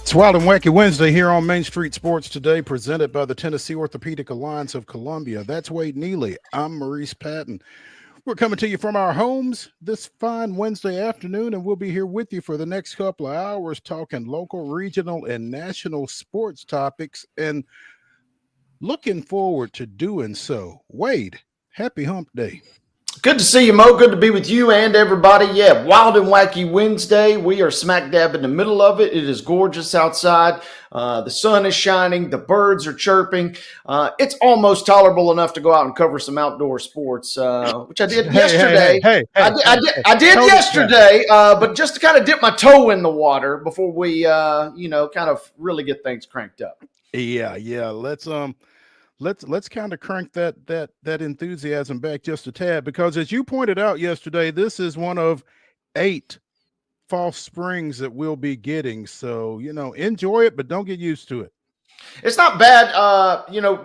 It's Wild and Wacky Wednesday here on Main Street Sports Today, presented by the Tennessee Orthopedic Alliance of Columbia. That's Wade Neely. I'm Maurice Patton. We're coming to you from our homes this fine Wednesday afternoon, and we'll be here with you for the next couple of hours talking local, regional, and national sports topics, and looking forward to doing so. Wade, happy hump day. Good to see you, Mo. Good to be with you and everybody. Yeah, Wild and Wacky Wednesday. We are smack dab in the middle of it. It is gorgeous outside. The sun is shining. The birds are chirping. It's almost tolerable enough to go out and cover some outdoor sports, which I did yesterday. I did yesterday, but just to kind of dip my toe in the water before we, kind of really get things cranked up. Yeah. Let's kind of crank that enthusiasm back just a tad, because as you pointed out yesterday, this is one of 8 false springs that we'll be getting. So, enjoy it, but don't get used to it. It's not bad.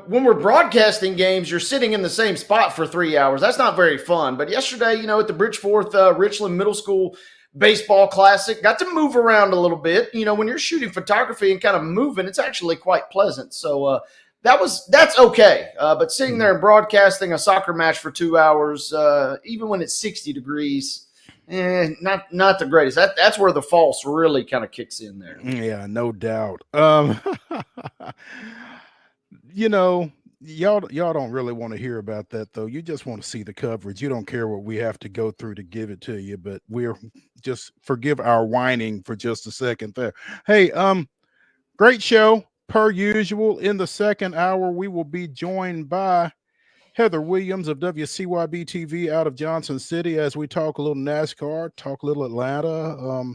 When we're broadcasting games, you're sitting in the same spot for 3 hours. That's not very fun. But yesterday, at the Bridgeforth Richland Middle School Baseball Classic, got to move around a little bit. When you're shooting photography and kind of moving, it's actually quite pleasant. So, that's okay. But sitting there and broadcasting a soccer match for 2 hours, even when it's 60 degrees, not the greatest. That's where the false really kind of kicks in there. Yeah, no doubt. Y'all don't really want to hear about that, though. You just want to see the coverage. You don't care what we have to go through to give it to you, but we're just forgive our whining for just a second there. Hey, great show. Per usual, in the second hour, we will be joined by Heather Williams of WCYB-TV out of Johnson City as we talk a little NASCAR, talk a little Atlanta.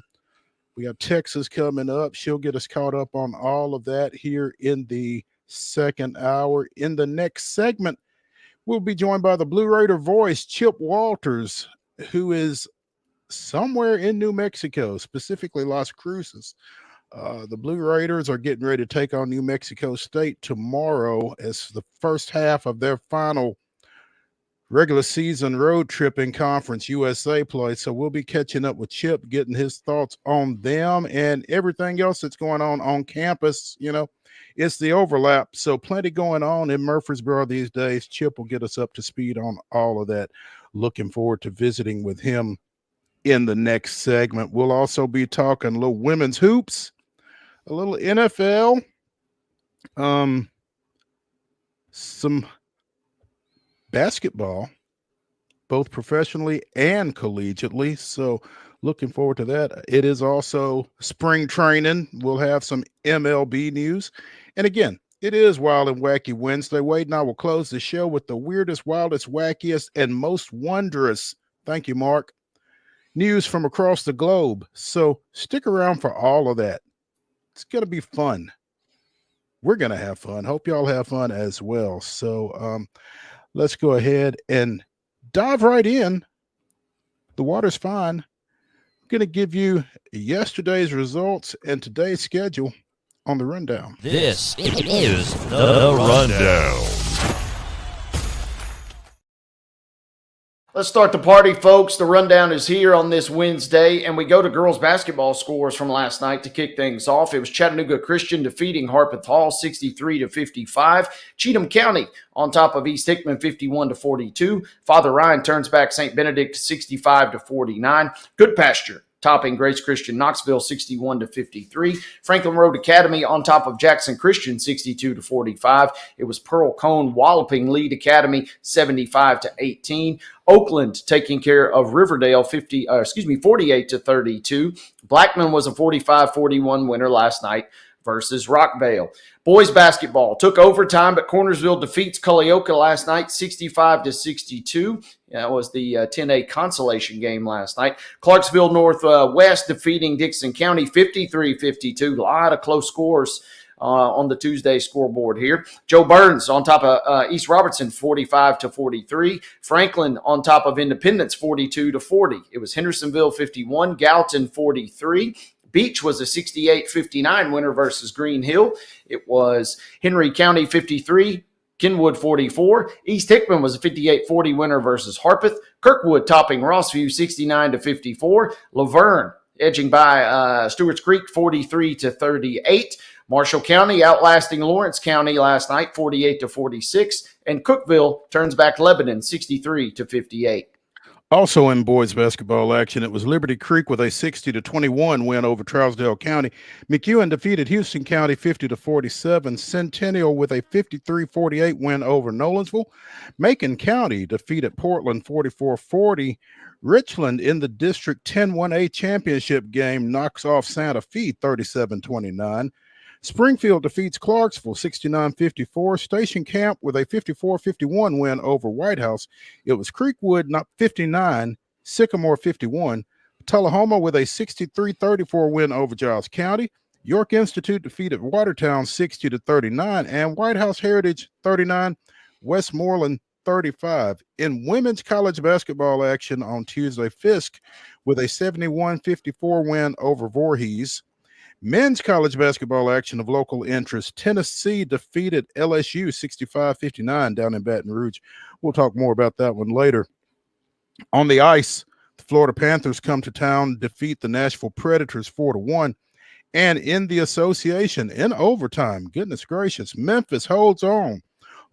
We got Texas coming up. She'll get us caught up on all of that here in the second hour. In the next segment, we'll be joined by the Blue Raider voice, Chip Walters, who is somewhere in New Mexico, specifically Las Cruces. The Blue Raiders are getting ready to take on New Mexico State tomorrow as the first half of their final regular season road trip in Conference USA play. So we'll be catching up with Chip, getting his thoughts on them and everything else that's going on campus. It's the overlap. So plenty going on in Murfreesboro these days. Chip will get us up to speed on all of that. Looking forward to visiting with him in the next segment. We'll also be talking a little women's hoops, a little NFL, some basketball, both professionally and collegiately. So looking forward to that. It is also spring training. We'll have some MLB news. And again, it is Wild and Wacky Wednesday. Wade and I will close the show with the weirdest, wildest, wackiest, and most wondrous, thank you, Mark, news from across the globe. So stick around for all of that. It's going to be fun. We're going to have fun. Hope y'all have fun as well. So let's go ahead and dive right in. The water's fine. I'm going to give you yesterday's results and today's schedule on the rundown. This is the rundown. Let's start the party, folks. The rundown is here on this Wednesday, and we go to girls basketball scores from last night to kick things off. It was Chattanooga Christian defeating Harpeth Hall 63-55. Cheatham County on top of East Hickman 51-42. Father Ryan turns back St. Benedict 65-49. Good Pasture topping Grace Christian Knoxville 61-53. Franklin Road Academy on top of Jackson Christian 62-45. It was Pearl Cone walloping Lead Academy 75-18. Oakland taking care of Riverdale 48-32. Blackman was a 45-41 winner last night versus Rockvale. Boys basketball took overtime, but Cornersville defeats Culleoka last night 65-62. That was the 10A consolation game last night. Clarksville Northwest defeating Dixon County 53-52. A lot of close scores on the Tuesday scoreboard here. Joe Burns on top of East Robertson 45-43. Franklin on top of Independence 42-40. It was Hendersonville 51, Gallatin 43. Beach was a 68-59 winner versus Green Hill. It was Henry County 53, Kenwood 44. East Hickman was a 58-40 winner versus Harpeth. Kirkwood topping Rossview 69-54. Laverne edging by Stewart's Creek 43-38. Marshall County outlasting Lawrence County last night 48-46. And Cookeville turns back Lebanon 63-58. Also in boys basketball action, it was Liberty Creek with a 60-21 win over Trousdale County. McEwen defeated Houston County 50-47. Centennial with a 53-48 win over Nolensville. Macon County defeated Portland 44-40. Richland in the District 10-1A championship game knocks off Santa Fe 37-29. Springfield defeats Clarksville 69-54. Station Camp with a 54-51 win over White House. It was Creekwood 59, Sycamore 51. Tullahoma with a 63-34 win over Giles County. York Institute defeated Watertown 60-39, and White House Heritage 39, Westmoreland 35. In women's college basketball action on Tuesday, Fisk with a 71-54 win over Voorhees. Men's college basketball action of local interest, Tennessee defeated LSU 65-59 down in Baton Rouge. We'll talk more about that one later. On the ice, the Florida Panthers come to town, defeat the Nashville Predators 4-1. And in the association, in overtime, goodness gracious, Memphis holds on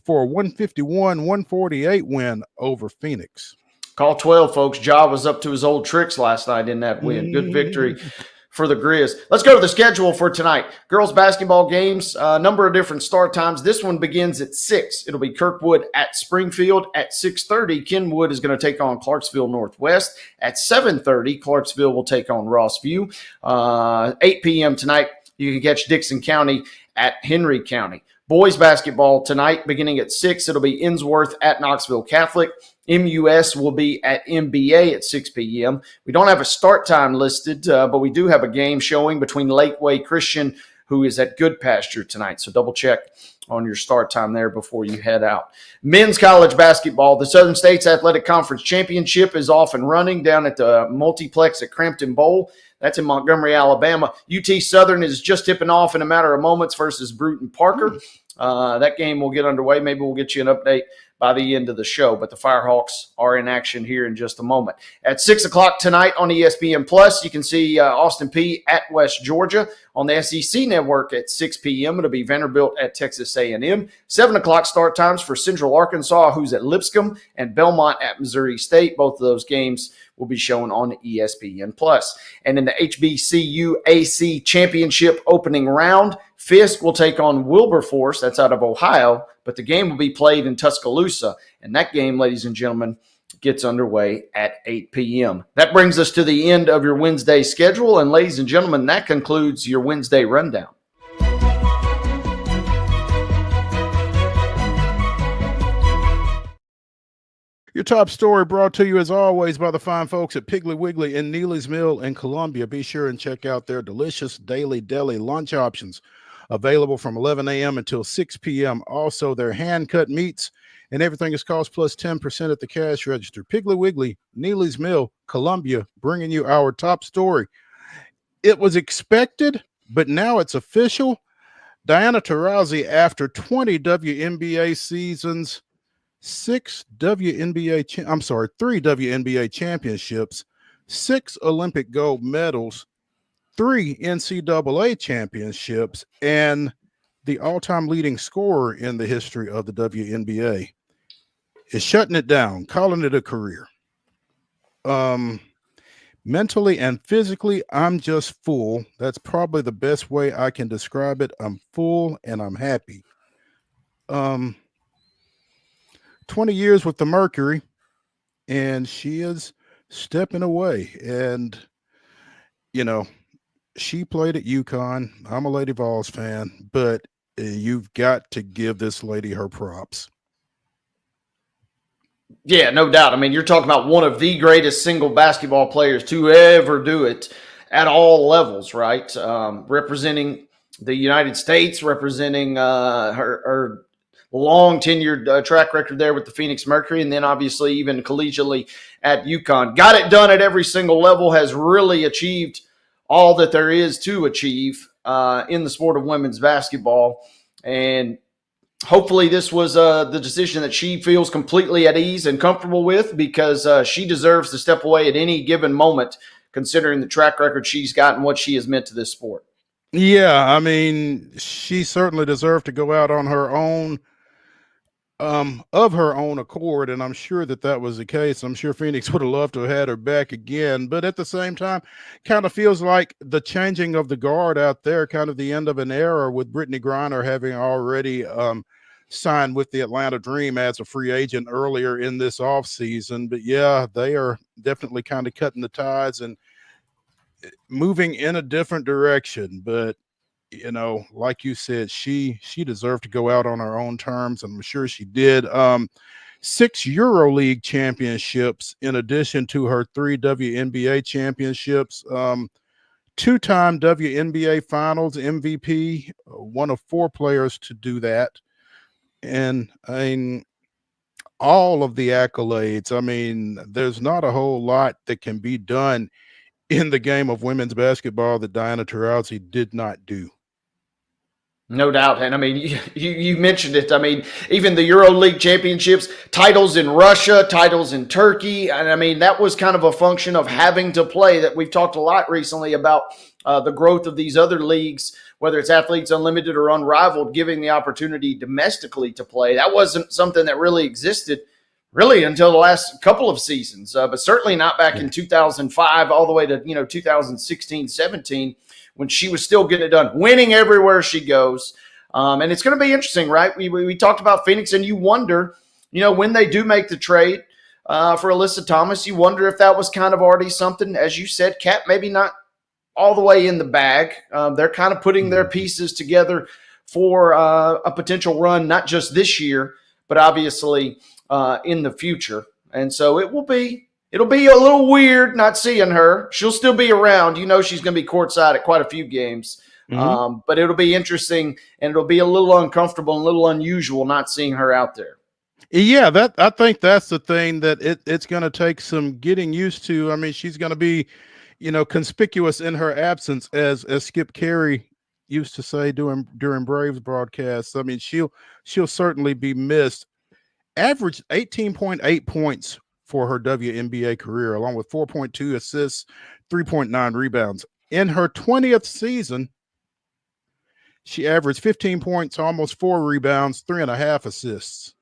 for a 151-148 win over Phoenix. Call 12, folks. Ja was up to his old tricks last night in that win. Good victory for the Grizz. Let's go to the schedule for tonight. Girls basketball games, a number of different start times. This one begins at 6. It'll be Kirkwood at Springfield. At 6:30, Kenwood is going to take on Clarksville Northwest. At 7:30, Clarksville will take on Rossview. 8 p.m. tonight, you can catch Dixon County at Henry County. Boys basketball tonight, beginning at 6. It'll be Innsworth at Knoxville Catholic. MUS will be at MBA at 6 p.m. We don't have a start time listed, but we do have a game showing between Lakeway Christian, who is at Good Pasture tonight. So double check on your start time there before you head out. Men's college basketball, the Southern States Athletic Conference Championship is off and running down at the multiplex at Crampton Bowl. That's in Montgomery, Alabama. UT Southern is just tipping off in a matter of moments versus Bruton Parker. That game will get underway. Maybe we'll get you an update by the end of the show, but the Firehawks are in action here in just a moment. At 6 o'clock tonight on ESPN Plus, you can see Austin Peay at West Georgia. On the SEC Network at 6 p.m., it'll be Vanderbilt at Texas A&M. 7 o'clock start times for Central Arkansas, who's at Lipscomb, and Belmont at Missouri State. Both of those games will be shown on ESPN Plus. And in the HBCU AC Championship opening round, Fisk will take on Wilberforce. That's out of Ohio, but the game will be played in Tuscaloosa. And that game, ladies and gentlemen, gets underway at 8 p.m. That brings us to the end of your Wednesday schedule. And ladies and gentlemen, that concludes your Wednesday rundown. Your top story brought to you, as always, by the fine folks at Piggly Wiggly in Neely's Mill in Columbia. Be sure and check out their delicious daily deli lunch options available from 11 a.m. until 6 p.m. Also, their hand-cut meats and everything is cost plus 10% at the cash register. Piggly Wiggly, Neely's Mill, Columbia, bringing you our top story. It was expected, but now it's official. Diana Taurasi, after 20 WNBA seasons, 3 WNBA championships, 6 Olympic gold medals, 3 NCAA championships, and the all-time leading scorer in the history of the WNBA, is shutting it down, calling it a career. Mentally and physically, I'm just full. That's probably the best way I can describe it. I'm full and I'm happy. 20 years with the Mercury, and she is stepping away. And, you know, she played at UConn. I'm a Lady Vols fan, but you've got to give this lady her props. Yeah, no doubt. I mean, you're talking about one of the greatest single basketball players to ever do it at all levels, right? Representing the United States, representing her long tenured track record there with the Phoenix Mercury, and then obviously even collegiately at UConn. Got it done at every single level, has really achieved all that there is to achieve in the sport of women's basketball. And hopefully this was the decision that she feels completely at ease and comfortable with, because she deserves to step away at any given moment considering the track record she's got and what she has meant to this sport. Yeah, I mean, she certainly deserved to go out on her own, of her own accord, and I'm sure that was the case. I'm sure Phoenix would have loved to have had her back again, but at the same time, kind of feels like the changing of the guard out there, kind of the end of an era, with Brittany Griner having already signed with the Atlanta Dream as a free agent earlier in this offseason. But yeah, they are definitely kind of cutting the ties and moving in a different direction. But like you said, she deserved to go out on her own terms, and I'm sure she did. 6 EuroLeague championships in addition to her 3 WNBA championships, 2-time WNBA Finals MVP, one of 4 players to do that. And I mean, all of the accolades. I mean, there's not a whole lot that can be done in the game of women's basketball that Diana Taurasi did not do. No doubt. And I mean, you mentioned it. I mean, even the EuroLeague championships, titles in Russia, titles in Turkey. And I mean, that was kind of a function of having to play, that we've talked a lot recently about the growth of these other leagues, whether it's Athletes Unlimited or Unrivaled, giving the opportunity domestically to play. That wasn't something that really existed until the last couple of seasons, but certainly not back in 2005 all the way to 2016-17, when she was still getting it done, winning everywhere she goes. And it's going to be interesting, right? We talked about Phoenix, and you wonder, when they do make the trade for Alyssa Thomas, you wonder if that was kind of already something, as you said, Kat, maybe not all the way in the bag. They're kind of putting their pieces together for a potential run, not just this year, but obviously in the future. And so it'll be a little weird not seeing her. She'll still be around. She's going to be courtside at quite a few games. But it'll be interesting, and it'll be a little uncomfortable and a little unusual not seeing her out there. Yeah, I think that's the thing that it's going to take some getting used to. I mean, she's going to be, conspicuous in her absence, as Skip Carey used to say during Braves broadcasts. I mean, she'll certainly be missed. Averaged 18.8 points for her WNBA career, along with 4.2 assists, 3.9 rebounds. In her 20th season, she averaged 15 points, almost 4 rebounds, 3.5 assists.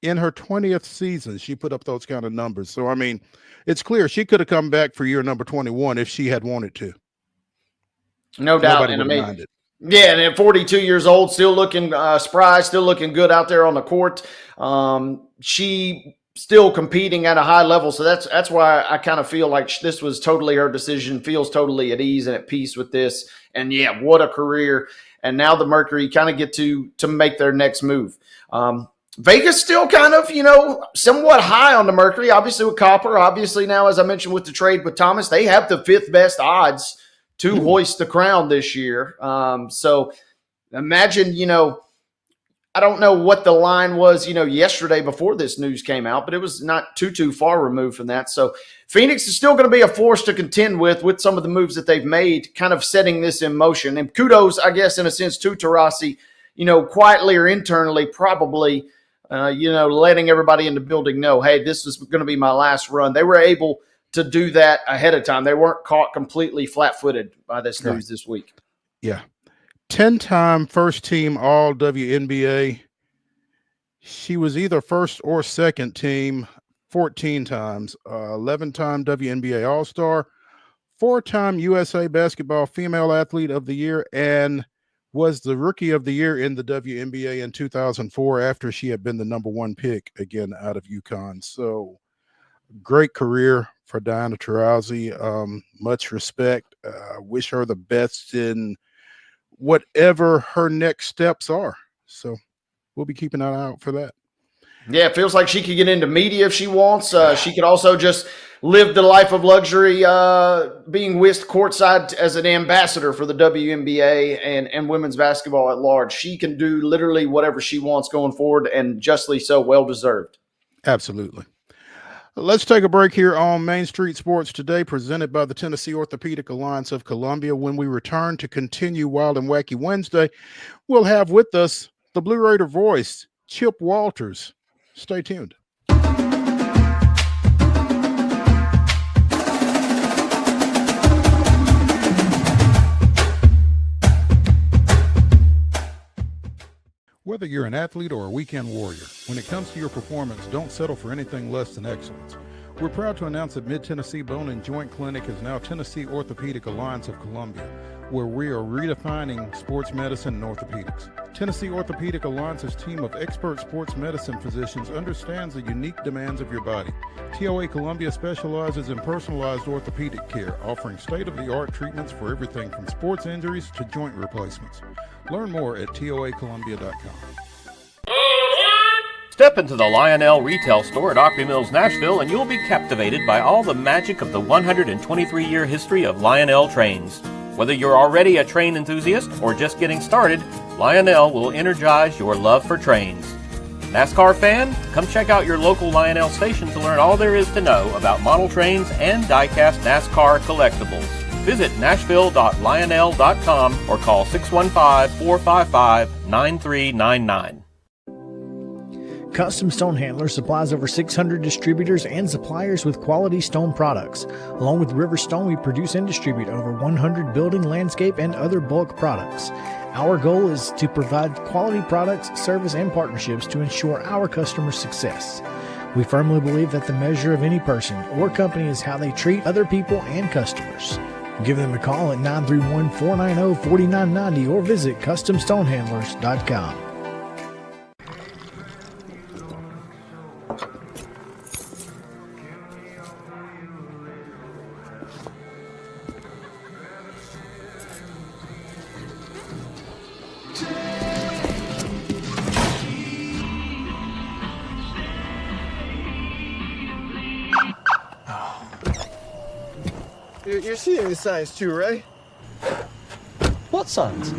In her 20th season, she put up those kind of numbers. So, I mean, it's clear she could have come back for year number 21 if she had wanted to. No doubt. And I mean, yeah, and at 42 years old, still looking spry, still looking good out there on the court. She still competing at a high level. So that's why I kind of feel like this was totally her decision, feels totally at ease and at peace with this. And yeah, what a career. And now the Mercury kind of get to make their next move. Vegas still kind of, somewhat high on the Mercury, obviously with Copper. Obviously now, as I mentioned, with the trade with Thomas, they have the 5th best odds to hoist the crown this year. So imagine, I don't know what the line was, yesterday before this news came out, but it was not too far removed from that. So Phoenix is still going to be a force to contend with some of the moves that they've made, kind of setting this in motion. And kudos, I guess, in a sense, to Taurasi, quietly or internally, probably, letting everybody in the building know, hey, this is going to be my last run. They were able to do that ahead of time. They weren't caught completely flat-footed by this news this week. Yeah. 10-time first-team All-WNBA. She was either first or second team 14 times. 11-time WNBA All-Star, 4-time USA Basketball Female Athlete of the Year, and was the Rookie of the Year in the WNBA in 2004 after she had been the number 1 pick, again, out of UConn. So great career for Diana Taurasi. Much respect. Wish her the best in whatever her next steps are. So we'll be keeping an eye out for that. Yeah, it feels like she could get into media if she wants. She could also just live the life of luxury, being whisked courtside as an ambassador for the WNBA and women's basketball at large. She can do literally whatever she wants going forward, and justly so, well-deserved. Absolutely. Let's take a break here on Main Street Sports Today, presented by the Tennessee Orthopedic Alliance of Columbia. When we return to continue Wild and Wacky Wednesday, we'll have with us the Blue Raider voice, Chip Walters. Stay tuned. Whether you're an athlete or a weekend warrior, when it comes to your performance, don't settle for anything less than excellence. We're proud to announce that Mid-Tennessee Bone and Joint Clinic is now Tennessee Orthopedic Alliance of Columbia, where we are redefining sports medicine and orthopedics. Tennessee Orthopedic Alliance's team of expert sports medicine physicians understands the unique demands of your body. TOA Columbia specializes in personalized orthopedic care, offering state-of-the-art treatments for everything from sports injuries to joint replacements. Learn more at toacolumbia.com. Step into the Lionel retail store at Opry Mills, Nashville, and you'll be captivated by all the magic of the 123-year history of Lionel trains. Whether you're already a train enthusiast or just getting started, Lionel will energize your love for trains. NASCAR fan? Come check out your local Lionel station to learn all there is to know about model trains and die-cast NASCAR collectibles. Visit nashville.lionel.com or call 615-455-9399. Custom Stone Handler supplies over 600 distributors and suppliers with quality stone products. Along with River Stone, we produce and distribute over 100 building, landscape, and other bulk products. Our goal is to provide quality products, service, and partnerships to ensure our customers' success. We firmly believe that the measure of any person or company is how they treat other people and customers. Give them a call at 931-490-4990 or visit CustomStonehandlers.com. You're seeing the signs too, right? What signs?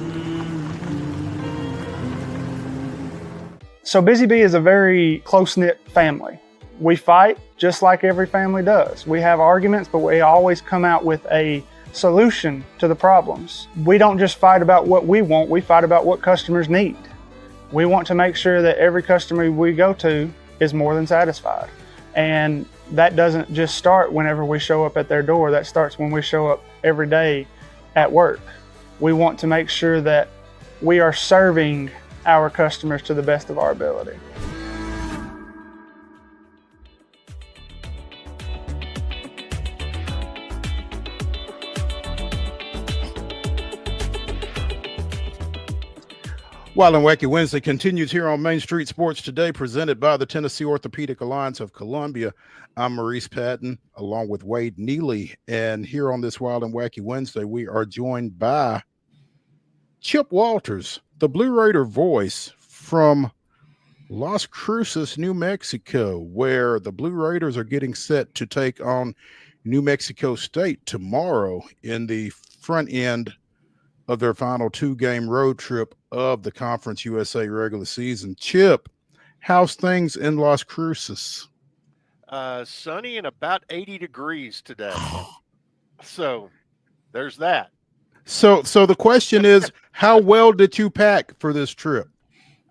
So Busy Bee is a very close-knit family. We fight just like every family does. We have arguments, but we always come out with a solution to the problems. We don't just fight about what we want, we fight about what customers need. We want to make sure that every customer we go to is more than satisfied. And that doesn't just start whenever we show up at their door, that starts when we show up every day at work. We want to make sure that we are serving our customers to the best of our ability. Wild and Wacky Wednesday continues here on Main Street Sports Today, presented by the Tennessee Orthopedic Alliance of Columbia. I'm Maurice Patton, along with Wade Neely. And here on this Wild and Wacky Wednesday, we are joined by Chip Walters, the Blue Raider voice from Las Cruces, New Mexico, where the Blue Raiders are getting set to take on New Mexico State tomorrow in the front end of their final two-game road trip of the Conference USA regular season. Chip, how's things in Las Cruces? Sunny and about 80 degrees today. So there's that. So the question is, how well did you pack for this trip?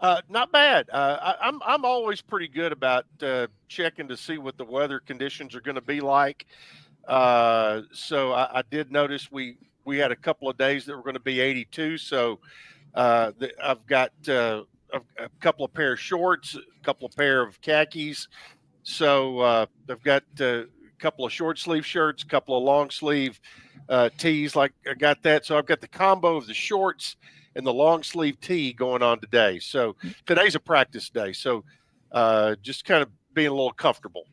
Not bad. I'm always pretty good about checking to see what the weather conditions are going to be like. So I did notice we had a couple of days that were going to be 82. So I've got a couple of pair of shorts, a couple of pair of khakis. So I've got a couple of short sleeve shirts, a couple of long sleeve tees. Like I got that. So I've got the combo of the shorts and the long sleeve tee going on today. So today's a practice day. So just kind of being a little comfortable.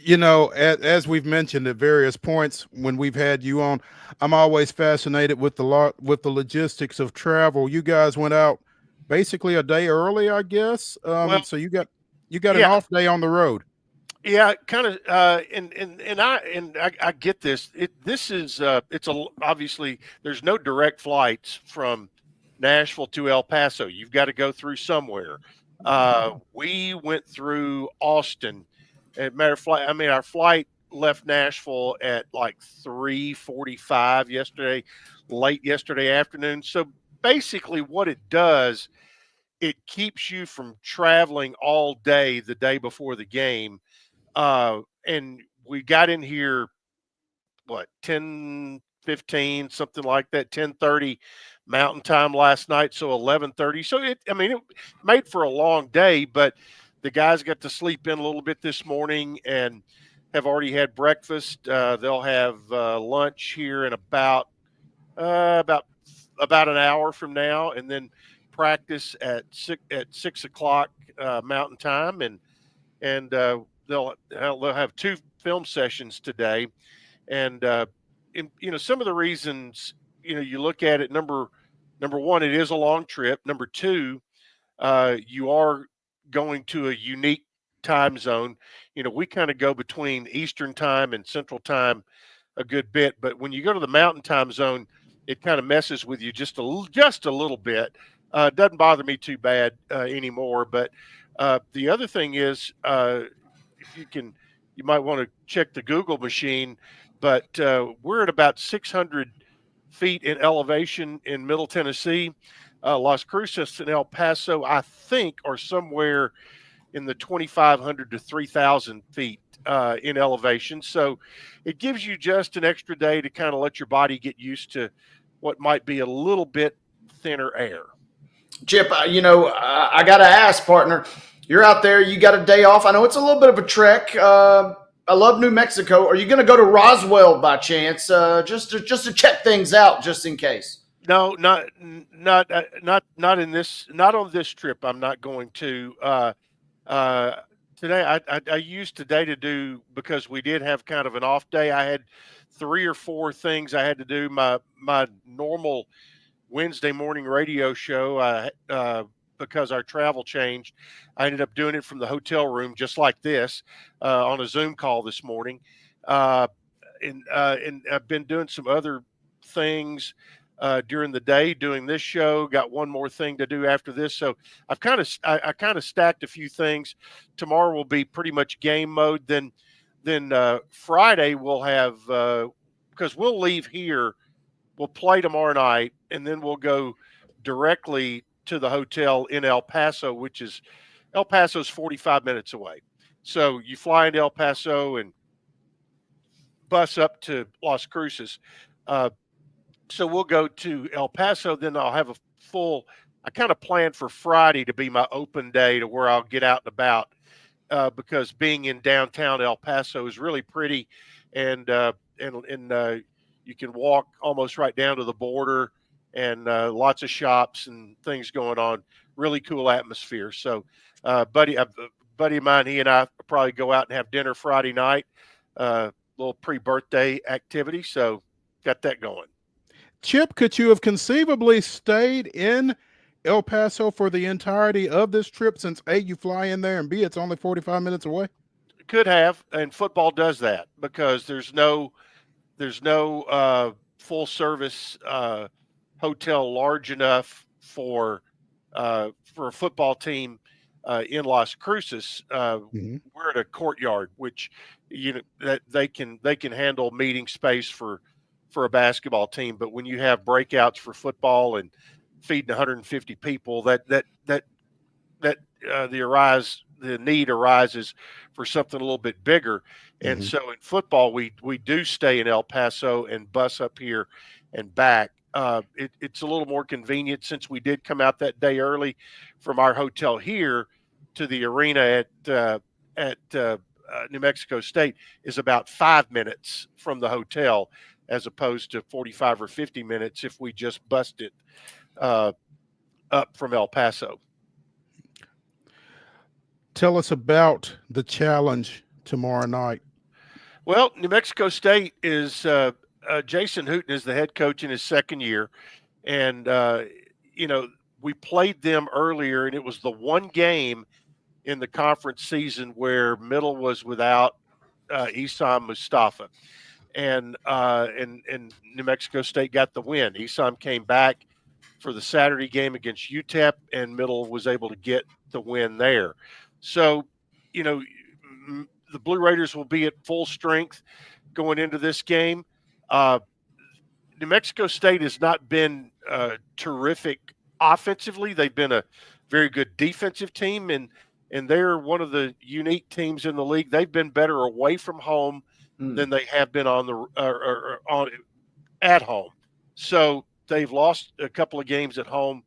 You know, as we've mentioned at various points when we've had you on, I'm always fascinated with the logistics of travel. You guys went out basically a day early, I guess. So you got an off day on the road. Yeah, kind of. And I get this. Obviously there's no direct flights from Nashville to El Paso. You've got to go through somewhere. We went through Austin. Our flight left Nashville at like 3:45 late yesterday afternoon. So basically what it does, it keeps you from traveling all day the day before the game. And we got in here, 10:15, something like that, 10:30 Mountain Time last night, so 11:30. So it made for a long day, but the guys got to sleep in a little bit this morning and have already had breakfast. They'll have lunch here in about an hour from now, and then practice at 6 o'clock Mountain Time, and they'll have 2 film sessions today. And some of the reasons, you look at it, number one, it is a long trip. Number two, you are going to a unique time zone. We kind of go between Eastern time and Central time a good bit, but when you go to the Mountain Time zone, it kind of messes with you just a little bit. Doesn't bother me too bad anymore. But the other thing is, if you might want to check the Google machine. But we're at about 600 feet in elevation in Middle Tennessee. Las Cruces and El Paso, I think, are somewhere in the 2,500 to 3,000 feet in elevation. So it gives you just an extra day to kind of let your body get used to what might be a little bit thinner air. Chip, I got to ask, partner, you're out there, you got a day off. I know it's a little bit of a trek. I love New Mexico. Are you going to go to Roswell by chance, just to check things out, just in case? No, not in this, not on this trip. I'm not going to. Today, I used today to do, because we did have kind of an off day. I had 3 or 4 things I had to do. My normal Wednesday morning radio show, because our travel changed, I ended up doing it from the hotel room, just like this, on a Zoom call this morning. And I've been doing some other things during the day, doing this show. Got one more thing to do after this, so I kind of stacked a few things. Tomorrow will be pretty much game mode. Then Friday we'll have, because we'll leave here, we'll play tomorrow night, and then we'll go directly to the hotel in El Paso, El Paso's 45 minutes away. So you fly into El Paso and bus up to Las Cruces. So we'll go to El Paso, then I'll have I kind of planned for Friday to be my open day, to where I'll get out and about, because being in downtown El Paso is really pretty, and you can walk almost right down to the border, and lots of shops and things going on. Really cool atmosphere. So a buddy of mine, he and I probably go out and have dinner Friday night, little pre-birthday activity. So got that going. Chip, could you have conceivably stayed in El Paso for the entirety of this trip, since A, you fly in there, and B, it's only 45 minutes away? Could have, and football does that, because there's no full service hotel large enough for a football team in Las Cruces. We're at a courtyard, which that they can handle meeting space for a basketball team. But when you have breakouts for football and feeding 150 people, the need arises for something a little bit bigger. And so in football, we do stay in El Paso and bus up here and back. It's a little more convenient, since we did come out that day early from our hotel here to the arena at New Mexico State is about 5 minutes from the hotel, as opposed to 45 or 50 minutes if we just bust it up from El Paso. Tell us about the challenge tomorrow night. Well, New Mexico State is Jason Hooten is the head coach in his second year. And, we played them earlier, and it was the one game in the conference season where Middle was without Isam Mustafa. And New Mexico State got the win. Isam came back for the Saturday game against UTEP, and Middle was able to get the win there. So, the Blue Raiders will be at full strength going into this game. New Mexico State has not been terrific offensively. They've been a very good defensive team, and they're one of the unique teams in the league. They've been better away from home than they have been at home. So they've lost a couple of games at home.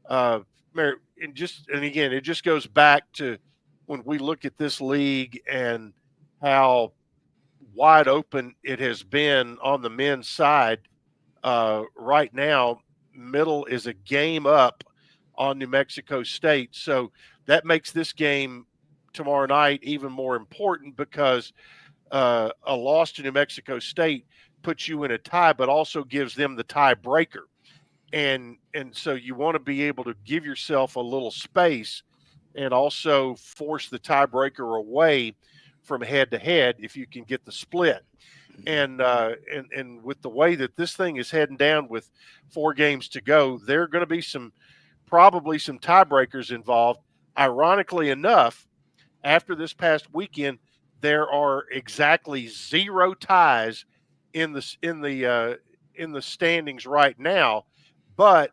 And again, it just goes back to when we look at this league and how wide open it has been on the men's side. Right now, Middle is a game up on New Mexico State. So that makes this game tomorrow night even more important because a loss to New Mexico State puts you in a tie, but also gives them the tiebreaker. And so you want to be able to give yourself a little space and also force the tiebreaker away from head to head if you can get the split. And with the way that this thing is heading down with 4 games to go, there are going to be probably some tiebreakers involved. Ironically enough, after this past weekend, there are exactly 0 ties in the standings right now, but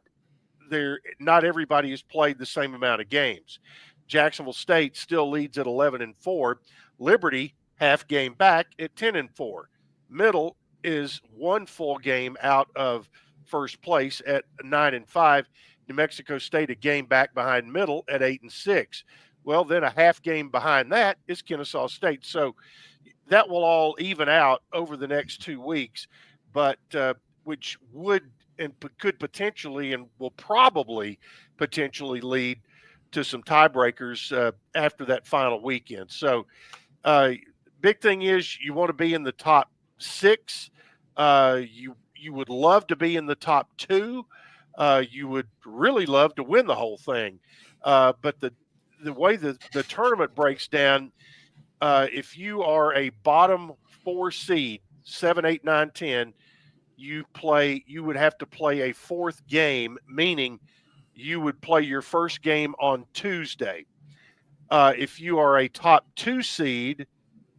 not everybody has played the same amount of games. Jacksonville State still leads at 11-4. Liberty half game back at 10-4. Middle is 1 full game out of first place at 9-5. New Mexico State a game back behind Middle at 8-6. Well, then a half game behind that is Kennesaw State. So that will all even out over the next 2 weeks, but which would and could potentially and will probably potentially lead to some tiebreakers after that final weekend. So big thing is you want to be in the top 6. You would love to be in the top 2. You would really love to win the whole thing. But the way the tournament breaks down, if you are a bottom 4 seed, 7, 8, 9, 10, you would have to play a 4th game, meaning you would play your first game on Tuesday. If you are a top 2 seed,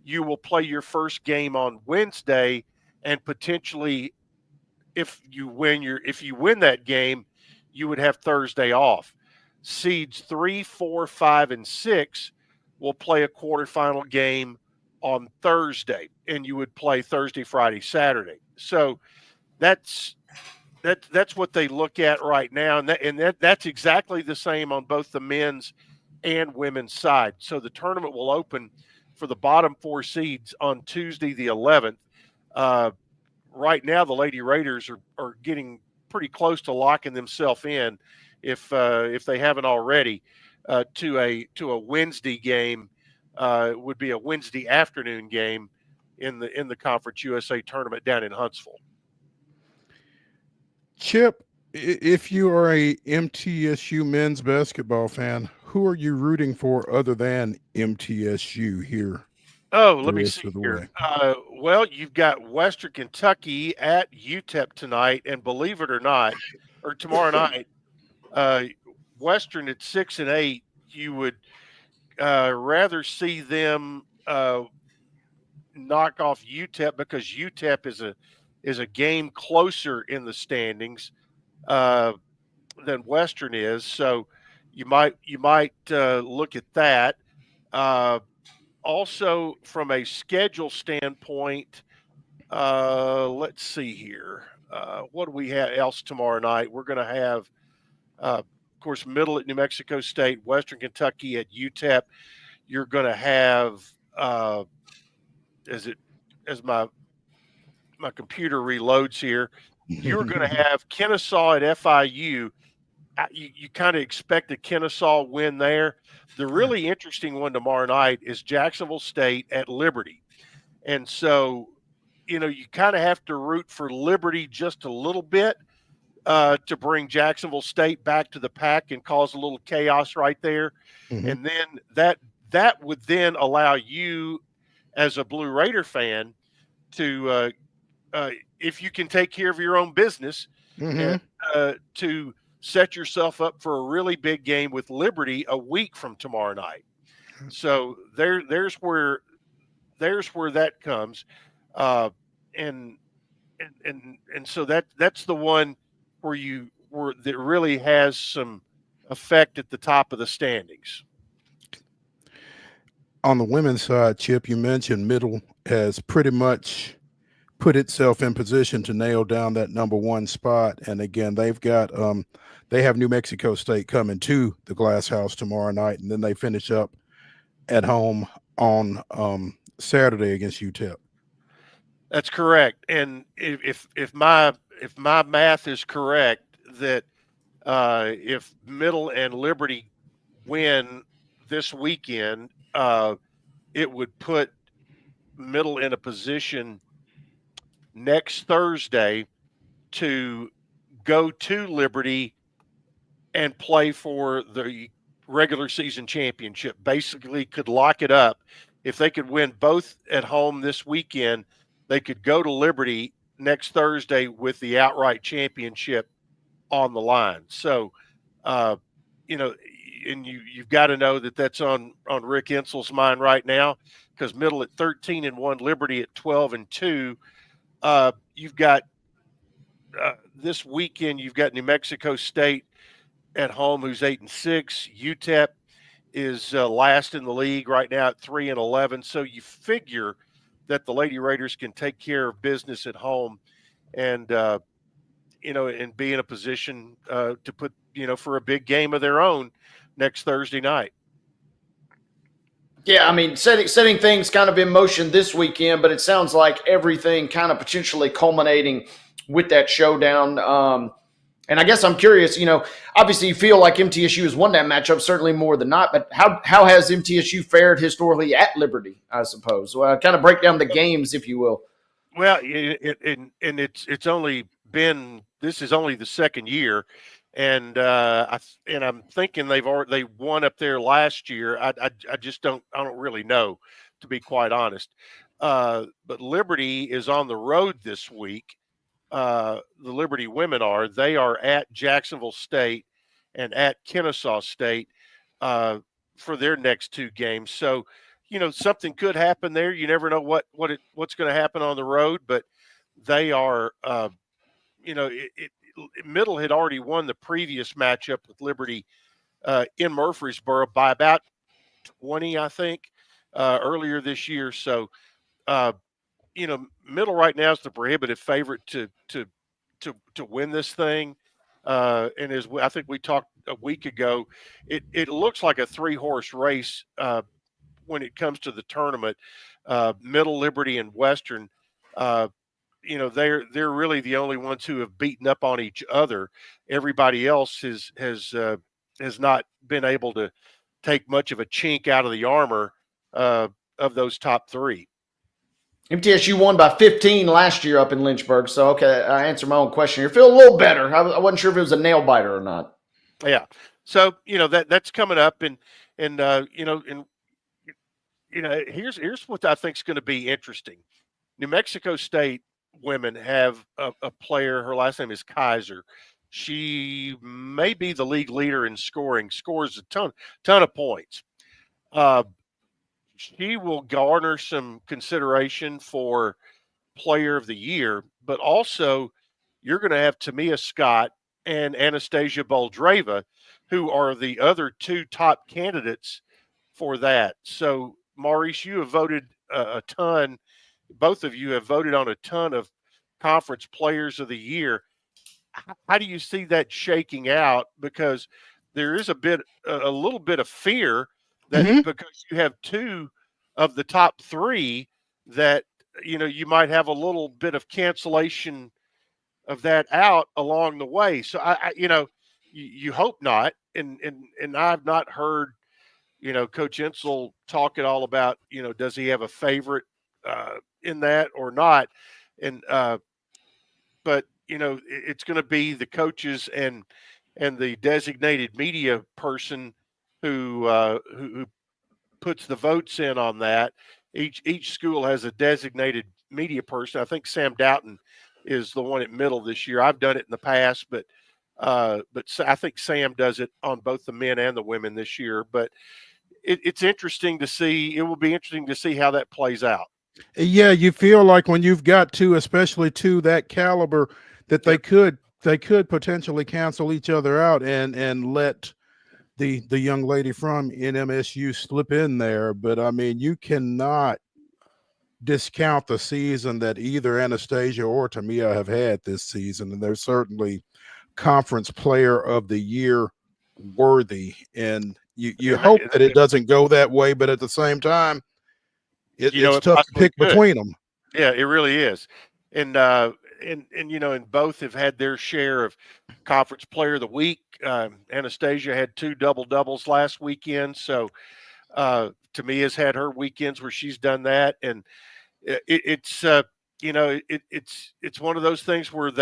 you will play your first game on Wednesday, and potentially, if you win that game, you would have Thursday off. Seeds 3, 4, 5, and 6 will play a quarterfinal game on Thursday, and you would play Thursday, Friday, Saturday. So that's what they look at right now, and that's exactly the same on both the men's and women's side. So the tournament will open for the bottom 4 seeds on Tuesday the 11th. Right now, the Lady Raiders are getting pretty close to locking themselves in, if they haven't already, to a Wednesday game. It would be a Wednesday afternoon game in the Conference USA tournament down in Huntsville. Chip, if you are a MTSU men's basketball fan, who are you rooting for other than MTSU here? Oh, let me see here. Well, you've got Western Kentucky at UTEP tonight, and believe it or not, or tomorrow night, Western at 6 and 8. You would rather see them knock off UTEP because UTEP is a game closer in the standings than Western is. So you might look at that. Also, from a schedule standpoint, let's see here. What do we have else tomorrow night? We're going to have, of course, Middle at New Mexico State, Western Kentucky at UTEP. You're going to have, as my computer reloads here, you're going to have Kennesaw at FIU. You kind of expect a Kennesaw win there. The really interesting one tomorrow night is Jacksonville State at Liberty. And so, you kind of have to root for Liberty just a little bit to bring Jacksonville State back to the pack and cause a little chaos right there. Mm-hmm. And then that would then allow you as a Blue Raider fan to, if you can take care of your own business, mm-hmm. and, to set yourself up for a really big game with Liberty a week from tomorrow night. So there's where that comes. And so that's the one that really has some effect at the top of the standings. On the women's side, Chip, you mentioned Middle has pretty much put itself in position to nail down that number one spot. And again, they've got they have New Mexico State coming to the Glass House tomorrow night, and then they finish up at home on Saturday against UTEP. That's correct. And if my math is correct, that if Middle and Liberty win this weekend, it would put Middle in a position next Thursday to go to Liberty and play for the regular season championship. Basically, could lock it up. If they could win both at home this weekend, they could go to Liberty next Thursday with the outright championship on the line. So, you know, and you've got to know that that's on Rick Ensel's mind right now, because Middle at 13-1, Liberty at 12-2. You've got this weekend, you've got New Mexico State at home, who's 8-6. UTEP is last in the league right now at 3-11. So you figure that the Lady Raiders can take care of business at home, and and be in a position to put for a big game of their own next Thursday night. Yeah, I mean, setting things kind of in motion this weekend, but it sounds like everything kind of potentially culminating with that showdown. And I guess I'm curious, obviously you feel like MTSU has won that matchup certainly more than not, but how has MTSU fared historically at Liberty, I suppose? Well, kind of break down the games, if you will. Well, it's only been, this is only the second year, and I'm thinking they won up there last year. I just don't really know, to be quite honest. But Liberty is on the road this week. The Liberty women they are at Jacksonville State and at Kennesaw State for their next two games. So, something could happen there. You never know what's going to happen on the road, but they are, Middle had already won the previous matchup with Liberty in Murfreesboro by about 20, I think, earlier this year. So, Middle right now is the prohibitive favorite to win this thing. And as I think we talked a week ago, it looks like a 3-horse race when it comes to the tournament. Middle, Liberty, and Western. They're really the only ones who have beaten up on each other. Everybody else has not been able to take much of a chink out of the armor of those top three. MTSU won by 15 last year up in Lynchburg. So, okay, I answered my own question. You feel a little better. I wasn't sure if it was a nail biter or not. Yeah. So, that's coming up, and here's what I think is going to be interesting. New Mexico State women have a player. Her last name is Kaiser. She may be the league leader in scoring, scores a ton of points. She will garner some consideration for player of the year, but also you're going to have Tamia Scott and Anastasia Boldreva, who are the other two top candidates for that. So, Maurice, you have voted a ton. Both of you have voted on a ton of conference players of the year. How do you see that shaking out? Because there is a little bit of fear that because you have two of the top three that, you might have a little bit of cancellation of that out along the way. So you hope not. And I've not heard, Coach Insel talk at all about, does he have a favorite in that or not? And, but it's going to be the coaches and the designated media person who puts the votes in on that. Each school has a designated media person. I think Sam Doughton is the one at Middle this year. I've done it in the past, but I think Sam does it on both the men and the women this year. But it's interesting to see. It will be interesting to see how that plays out. Yeah, you feel like when you've got two, especially two that caliber, that they could potentially cancel each other out and let the young lady from NMSU slip in there. But I mean, you cannot discount the season that either Anastasia or Tamia have had this season, and they're certainly conference player of the year worthy. And you hope that it doesn't go that way, but at the same time, it's tough to pick between them. Yeah, it really is. And and both have had their share of conference player of the week. Anastasia had 2 doubles last weekend, so Tamia's had her weekends where she's done that, and it's one of those things where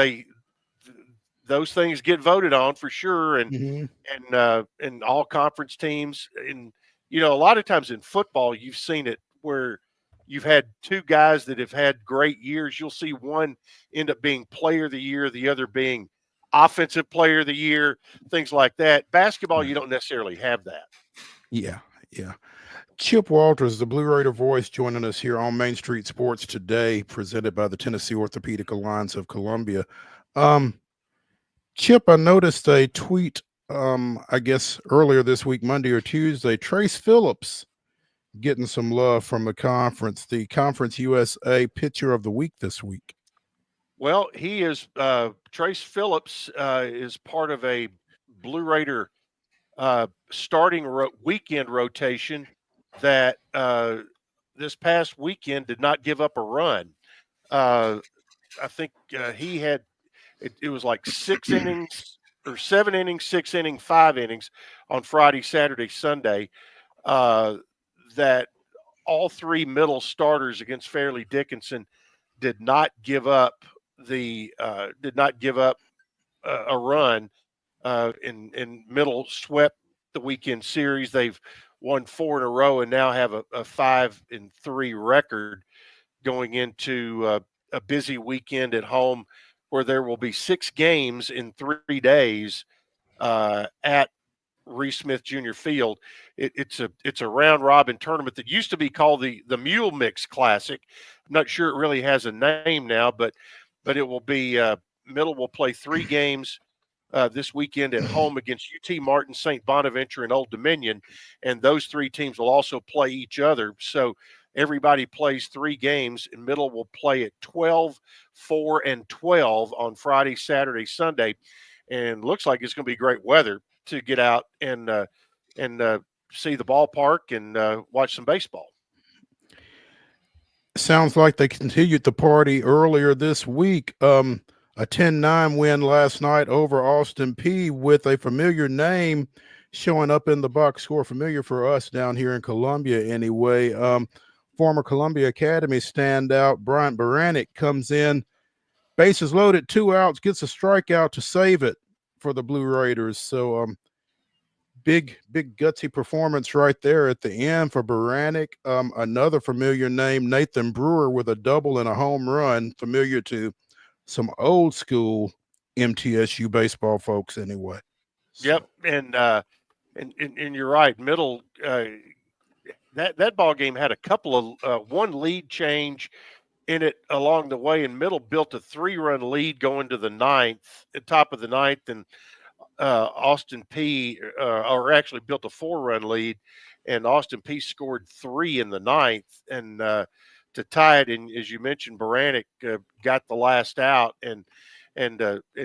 those things get voted on for sure, and all conference teams, and a lot of times in football you've seen it where you've had 2 guys that have had great years. You'll see one end up being player of the year, the other being offensive player of the year, things like that. Basketball, you don't necessarily have that. Yeah. Chip Walters, the Blue Raider voice, joining us here on Main Street Sports today, presented by the Tennessee Orthopedic Alliance of Columbia. Chip, I noticed a tweet, I guess earlier this week, Monday or Tuesday, Trace Phillips getting some love from the Conference USA Pitcher of the Week this week. Well, he is Trace Phillips is part of a Blue Raider starting weekend rotation that this past weekend did not give up a run. I think he had it was like 6 innings or 7 innings, 6 innings, 5 innings on Friday, Saturday, Sunday. That all 3 middle starters against Fairleigh Dickinson did not give up a run. And Middle swept the weekend series. They've won 4 in a row and now have a 5-3 record going into a busy weekend at home, where there will be 6 games in 3 days at Reese Smith Jr. Field. It's a round robin tournament that used to be called the Mule Mix Classic. I'm not sure it really has a name now, but it will be Middle will play 3 games this weekend at home against UT Martin, St. Bonaventure, and Old Dominion, and those 3 teams will also play each other. So everybody plays 3 games, and Middle will play at 12, 4, and 12 on Friday, Saturday, Sunday, and looks like it's going to be great weather to get out and see the ballpark and watch some baseball. Sounds like they continued the party earlier this week. A 10-9 win last night over Austin Peay with a familiar name showing up in the box score, familiar for us down here in Columbia anyway. Former Columbia Academy standout Bryant Baranek comes in, bases loaded, 2 outs, gets a strikeout to save it for the Blue Raiders. So big gutsy performance right there at the end for Baranek. Another familiar name, Nathan Brewer, with a double and a home run, familiar to some old school MTSU baseball folks anyway. So. Yep, and you're right. Middle that ball game had a couple of one lead change in it along the way, and Middle built a 3-run lead going to the 9th, at top of the 9th, and Austin Peay or actually built a 4-run lead, and Austin Peay scored 3 in the 9th, and to tie it. And as you mentioned, Baranek got the last out and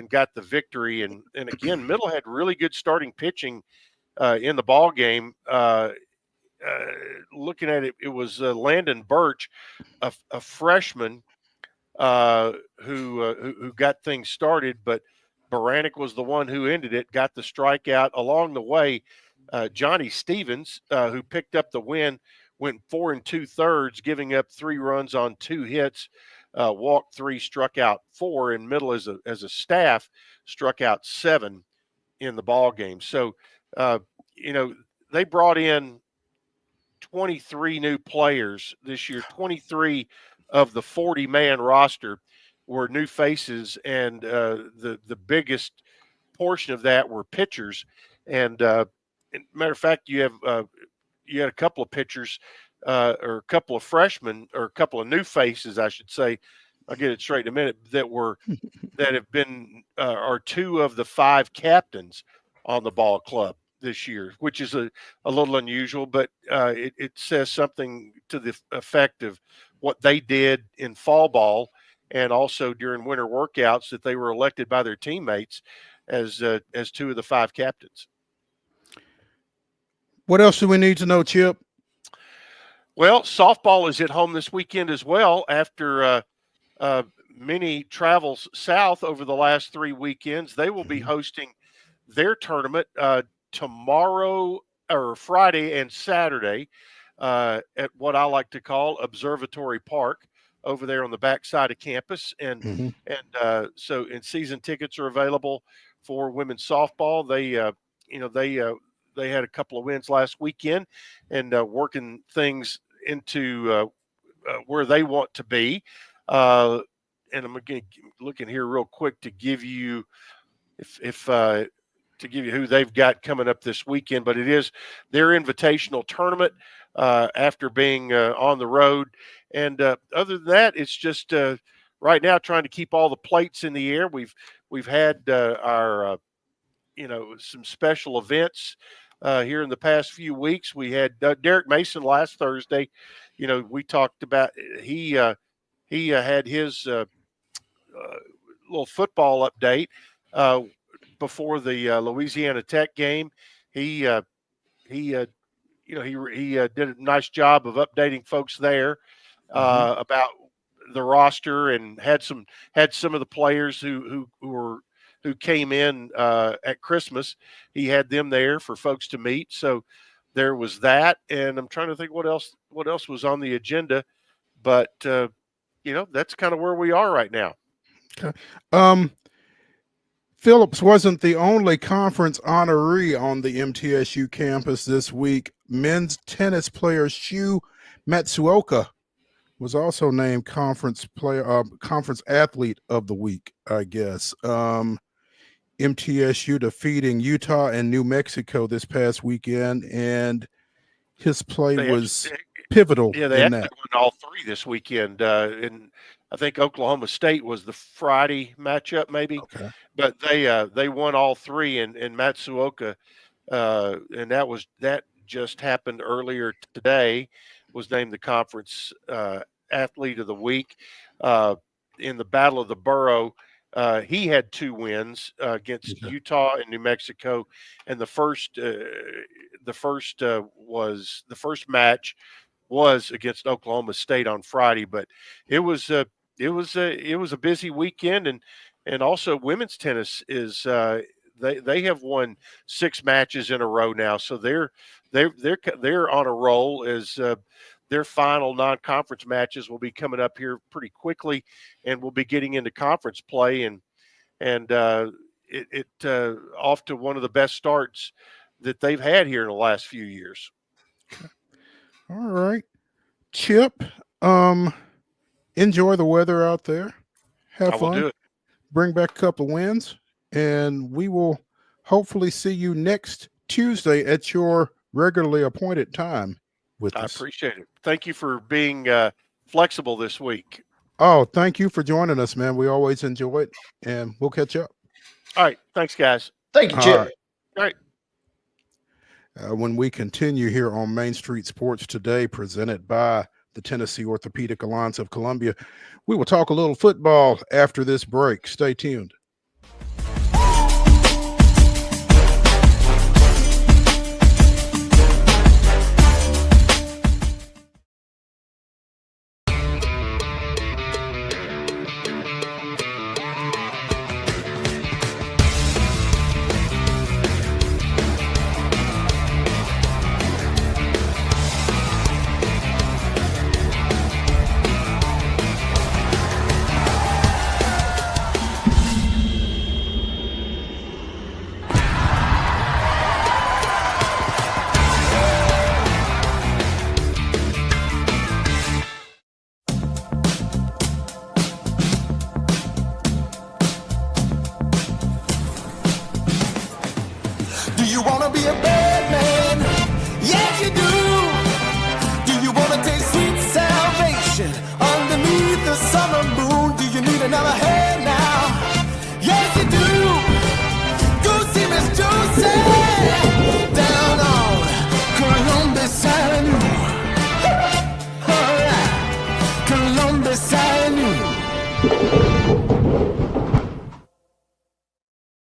got the victory. And again, Middle had really good starting pitching in the ball game. Looking at it, it was Landon Birch, a freshman who got things started, but Baranek was the one who ended it, got the strikeout along the way. Johnny Stevens, who picked up the win, went 4 2/3, giving up 3 runs on 2 hits, walked 3, struck out 4, and Middle as a staff struck out 7 in the ball game. So, they brought in 23 new players this year. 23 of the 40-man roster were new faces, and the biggest portion of that were pitchers. And matter of fact, you had a couple of pitchers or a couple of freshmen, or a couple of new faces, I should say. I'll get it straight in a minute. That have been are 2 of the 5 captains on the ball club this year, which is a little unusual, but it says something to the effect of what they did in fall ball and also during winter workouts, that they were elected by their teammates as 2 of the 5 captains. What else do we need to know, Chip? Well, softball is at home this weekend as well after many travels south over the last 3 weekends. They will be hosting their tournament tomorrow or Friday and Saturday at what I like to call Observatory Park over there on the backside of campus. And so season tickets are available for women's softball. They had a couple of wins last weekend and working things into where they want to be. And I'm going to looking here real quick to give you who they've got coming up this weekend. But it is their invitational tournament after being on the road. And other than that, it's just right now trying to keep all the plates in the air. We've had our some special events here in the past few weeks. We had Derek Mason last Thursday. We talked about he had his little football update before the Louisiana Tech game. He did a nice job of updating folks there about the roster, and had some of the players who came in at Christmas. He had them there for folks to meet. So there was that, and I'm trying to think what else was on the agenda, but that's kind of where we are right now. Okay. Phillips wasn't the only conference honoree on the MTSU campus this week. Men's tennis player Shu Matsuoka was also named conference athlete of the week, I guess. MTSU defeating Utah and New Mexico this past weekend, and his play was pivotal. Yeah, they in actually that. won all 3 this weekend. And I think Oklahoma State was the Friday matchup, maybe. Okay. But they won all 3, and Matsuoka, and that just happened earlier today, was named the conference athlete of the week. In the Battle of the Borough, he had 2 wins against Utah and New Mexico, and the first match was against Oklahoma State on Friday. But it was a busy weekend, and also women's tennis is they have won 6 matches in a row now, so they're on a roll. As their final non-conference matches will be coming up here pretty quickly, and we'll be getting into conference play, and it off to one of the best starts that they've had here in the last few years. All right, Chip. Enjoy the weather out there. Have fun. I will do it. Bring back a couple of wins, and we will hopefully see you next Tuesday at your regularly appointed time with us. I appreciate it. Thank you for being flexible this week. Oh, thank you for joining us, man. We always enjoy it, and we'll catch up. All right. Thanks, guys. Thank you, Chip. All right. When we continue here on Main Street Sports Today, presented by the Tennessee Orthopedic Alliance of Columbia, we will talk a little football after this break. Stay tuned.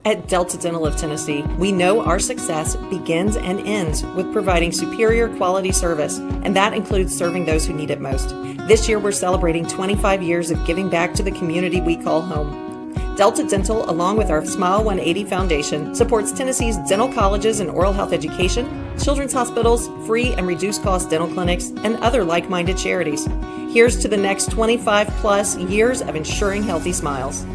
At Delta Dental of Tennessee, we know our success begins and ends with providing superior quality service, and that includes serving those who need it most. This year, we're celebrating 25 years of giving back to the community we call home. Delta Dental, along with our Smile 180 Foundation, supports Tennessee's dental colleges and oral health education, children's hospitals, free and reduced cost dental clinics, and other like-minded charities. Here's to the next 25 plus years of ensuring healthy smiles.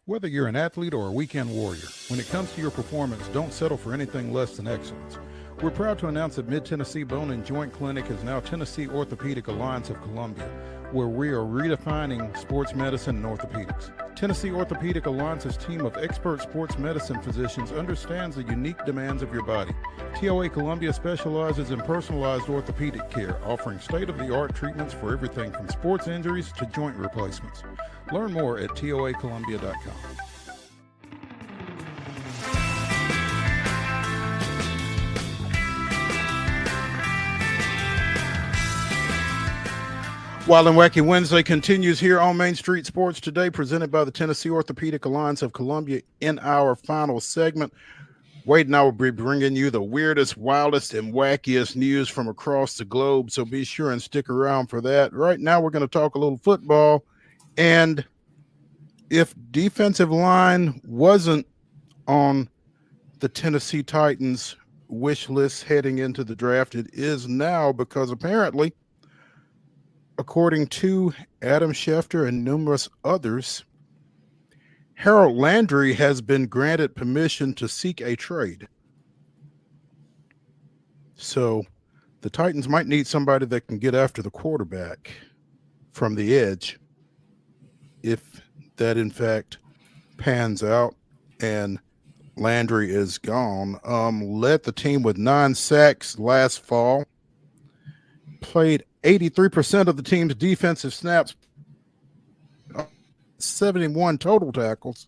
Whether you're an athlete or a weekend warrior, when it comes to your performance, don't settle for anything less than excellence. We're proud to announce that Mid-Tennessee Bone and Joint Clinic is now Tennessee Orthopedic Alliance of Columbia, where we are redefining sports medicine and orthopedics. Tennessee Orthopedic Alliance's team of expert sports medicine physicians understands the unique demands of your body. TOA Columbia specializes in personalized orthopedic care, offering state-of-the-art treatments for everything from sports injuries to joint replacements. Learn more at toacolumbia.com. Wild and Wacky Wednesday continues here on Main Street Sports Today, presented by the Tennessee Orthopedic Alliance of Columbia. In our final segment, Wade and I will be bringing you the weirdest, wildest, and wackiest news from across the globe, so be sure and stick around for that. Right now, we're going to talk a little football, and if defensive line wasn't on the Tennessee Titans wish list heading into the draft, it is now, because apparently, according to Adam Schefter and numerous others, Harold Landry has been granted permission to seek a trade. So the Titans might need somebody that can get after the quarterback from the edge if that in fact pans out and Landry is gone. Led the team with 9 sacks last fall, played 83% of the team's defensive snaps, 71 total tackles,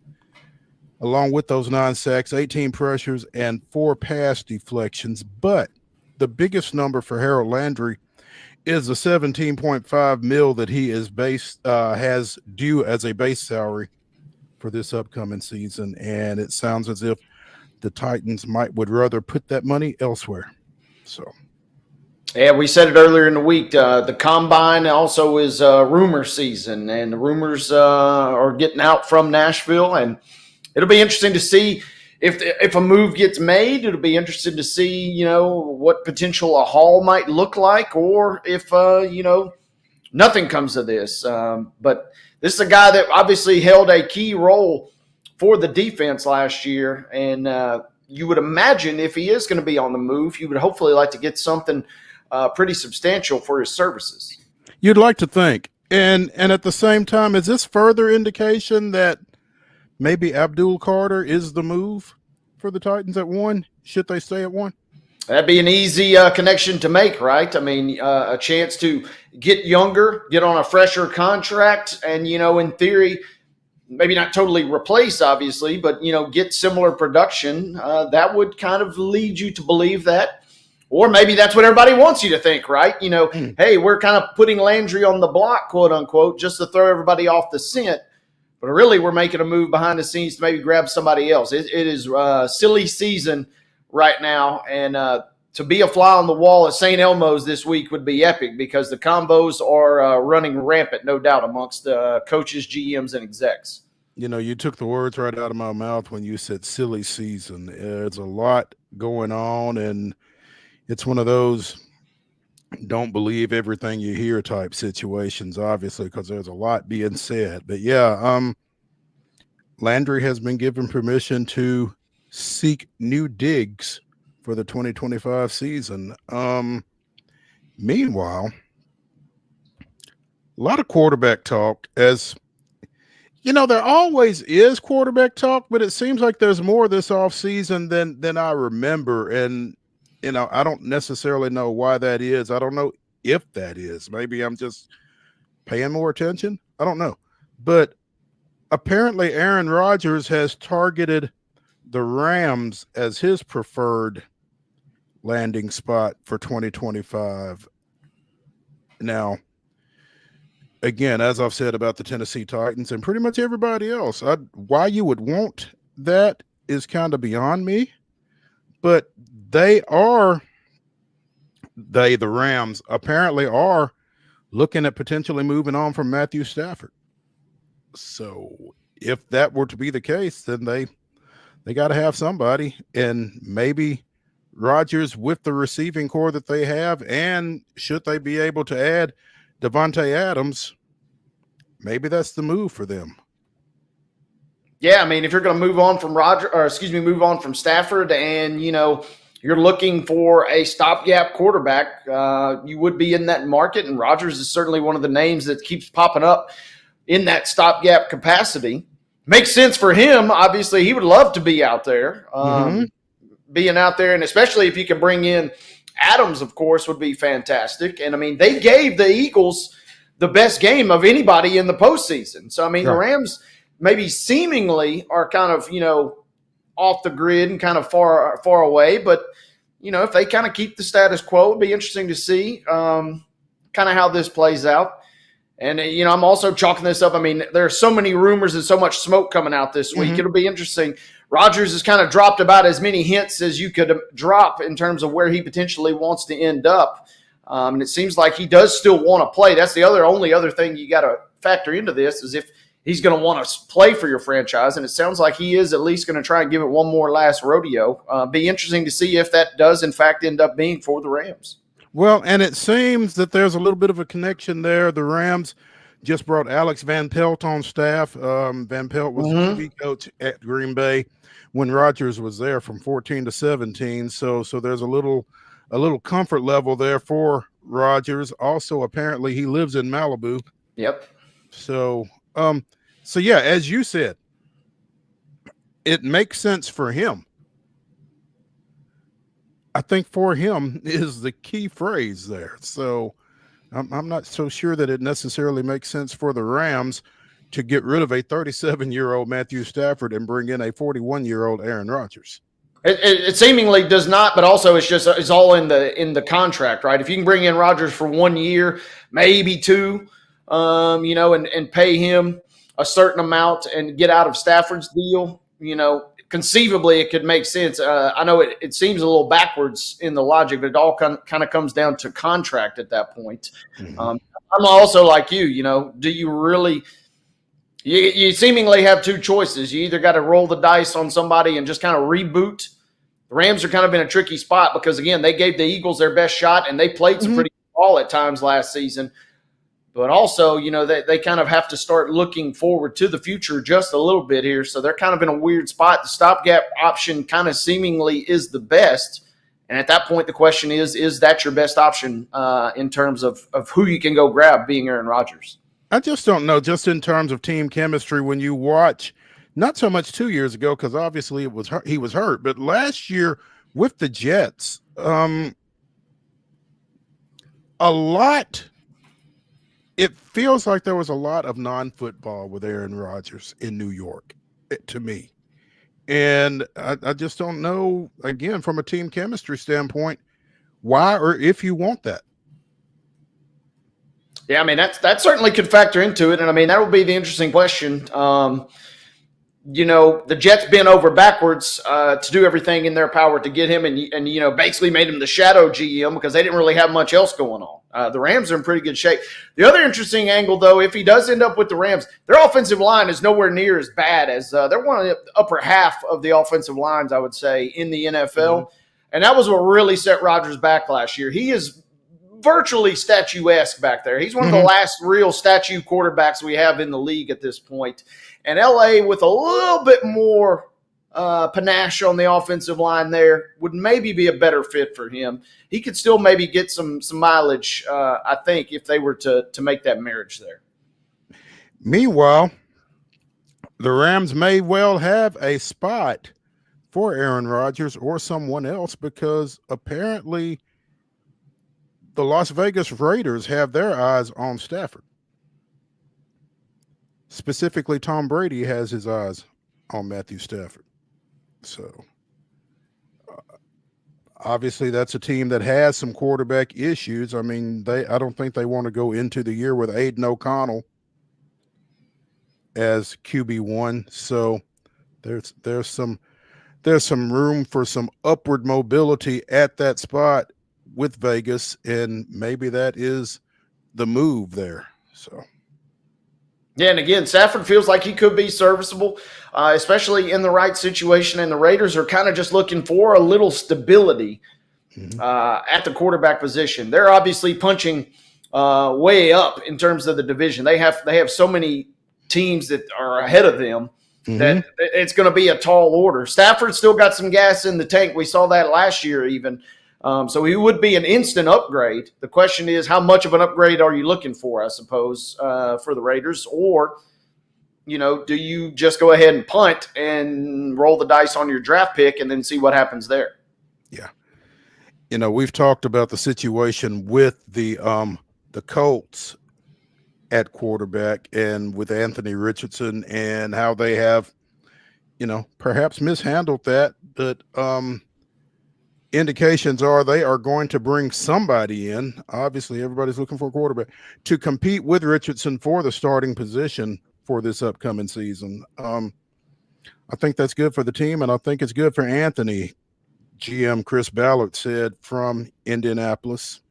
along with those 9 sacks, 18 pressures, and 4 pass deflections. But the biggest number for Harold Landry is the $17.5 million that he is has due as a base salary for this upcoming season. And it sounds as if the Titans would rather put that money elsewhere. So. Yeah, we said it earlier in the week. The combine also is rumor season, and the rumors are getting out from Nashville, and it'll be interesting to see if a move gets made. It'll be interesting to see, what potential a haul might look like, or if nothing comes of this. But this is a guy that obviously held a key role for the defense last year, and you would imagine if he is going to be on the move, you would hopefully like to get something pretty substantial for his services. You'd like to think. And at the same time, is this further indication that maybe Abdul Carter is the move for the Titans at 1? Should they stay at 1? That'd be an easy connection to make, right? I mean, a chance to get younger, get on a fresher contract, and, in theory, maybe not totally replace, obviously, but, get similar production. That would kind of lead you to believe that. Or maybe that's what everybody wants you to think, right? Hey, we're kind of putting Landry on the block, quote unquote, just to throw everybody off the scent. But really, we're making a move behind the scenes to maybe grab somebody else. It is silly season right now. And to be a fly on the wall at St. Elmo's this week would be epic, because the combos are running rampant, no doubt, amongst coaches, GMs, and execs. You took the words right out of my mouth when you said silly season. There's a lot going on, and it's one of those don't believe everything you hear type situations, obviously, because there's a lot being said. But yeah, Landry has been given permission to seek new digs for the 2025 season. Meanwhile, a lot of quarterback talk, as there always is quarterback talk, but it seems like there's more this offseason than I remember. And I don't necessarily know why that is. I don't know if that is. Maybe I'm just paying more attention. I don't know. But apparently Aaron Rodgers has targeted the Rams as his preferred landing spot for 2025. Now, again, as I've said about the Tennessee Titans and pretty much everybody else, why you would want that is kind of beyond me. But the Rams, apparently are looking at potentially moving on from Matthew Stafford. So if that were to be the case, then they got to have somebody, and maybe Rodgers with the receiving core that they have, and should they be able to add Devontae Adams, maybe that's the move for them. Yeah, I mean, if you're going to move on from Stafford, and you're looking for a stopgap quarterback, you would be in that market, and Rodgers is certainly one of the names that keeps popping up in that stopgap capacity. Makes sense for him. Obviously, he would love to be out there. Being out there, and especially if you can bring in Adams, of course, would be fantastic. And, I mean, they gave the Eagles the best game of anybody in the postseason. So, I mean, The Rams maybe seemingly are kind of, off the grid and kind of far away. But, if they kind of keep the status quo, it'd be interesting to see kind of how this plays out. And, I'm also chalking this up. I mean, there are so many rumors and so much smoke coming out this week. It'll be interesting. Rodgers has kind of dropped about as many hints as you could drop in terms of where he potentially wants to end up. And it seems like he does still want to play. That's the only other thing you got to factor into this, is if he's going to want to play for your franchise. And it sounds like he is at least going to try and give it one more last rodeo. Be interesting to see if that does, in fact, end up being for the Rams. Well, and it seems that there's a little bit of a connection there. The Rams just brought Alex Van Pelt on staff. Van Pelt was the QB coach at Green Bay when Rodgers was there from 14 to 17. So there's a little comfort level there for Rodgers. Also, apparently he lives in Malibu. Yep. So yeah, as you said, it makes sense for him. I think for him is the key phrase there. So I'm not so sure that it necessarily makes sense for the Rams to get rid of a 37-year-old Matthew Stafford and bring in a 41-year-old Aaron Rodgers. It seemingly does not, but also it's all in the contract, right? If you can bring in Rodgers for 1 year, maybe two, and pay him a certain amount and get out of Stafford's deal, conceivably it could make sense. I know it seems a little backwards in the logic, but it all kind of comes down to contract at that point. I'm also like you, do you really – you seemingly have two choices. You either got to roll the dice on somebody and just kind of reboot. The Rams are kind of in a tricky spot because, again, they gave the Eagles their best shot, and they played some pretty good ball at times last season. But also, they kind of have to start looking forward to the future just a little bit here. So they're kind of in a weird spot. The stopgap option kind of seemingly is the best. And at that point, the question is that your best option in terms of who you can go grab being Aaron Rodgers? I just don't know, just in terms of team chemistry, when you watch, not so much 2 years ago, because obviously he was hurt, but last year with the Jets, it feels like there was a lot of non-football with Aaron Rodgers in New York, to me. And I just don't know, again, from a team chemistry standpoint, why or if you want that. Yeah, I mean, that certainly could factor into it. And, I mean, that will be the interesting question. The Jets bent over backwards to do everything in their power to get him and basically made him the shadow GM because they didn't really have much else going on. The Rams are in pretty good shape. The other interesting angle, though, if he does end up with the Rams, their offensive line is nowhere near as bad as they're one of the upper half of the offensive lines, I would say, in the NFL. And that was what really set Rodgers back last year. He is virtually statuesque back there. He's one of the last real statue quarterbacks we have in the league at this point. And LA, with a little bit more panache on the offensive line there, would maybe be a better fit for him. He could still maybe get some mileage, I think, if they were to make that marriage there. Meanwhile, the Rams may well have a spot for Aaron Rodgers or someone else because apparently the Las Vegas Raiders have their eyes on Stafford. specifically Tom Brady has his eyes on Matthew Stafford. So obviously that's a team that has some quarterback issues. I mean, I don't think they want to go into the year with Aiden O'Connell as QB1. So there's some room for some upward mobility at that spot with Vegas, and maybe that is the move there. So yeah, and again, Stafford feels like he could be serviceable, especially in the right situation, and the Raiders are kind of just looking for a little stability at the quarterback position. They're obviously punching way up in terms of the division. They have so many teams that are ahead of them that it's going to be a tall order. Stafford still got some gas in the tank. We saw that last year even. So he would be an instant upgrade. The question is, how much of an upgrade are you looking for, I suppose, for the Raiders? Or, do you just go ahead and punt and roll the dice on your draft pick and then see what happens there? Yeah. We've talked about the situation with the Colts at quarterback and with Anthony Richardson and how they have, perhaps mishandled that. But indications are they are going to bring somebody in. Obviously, everybody's looking for a quarterback to compete with Richardson for the starting position for this upcoming season. I think that's good for the team, and I think it's good for Anthony. GM Chris Ballard said from Indianapolis,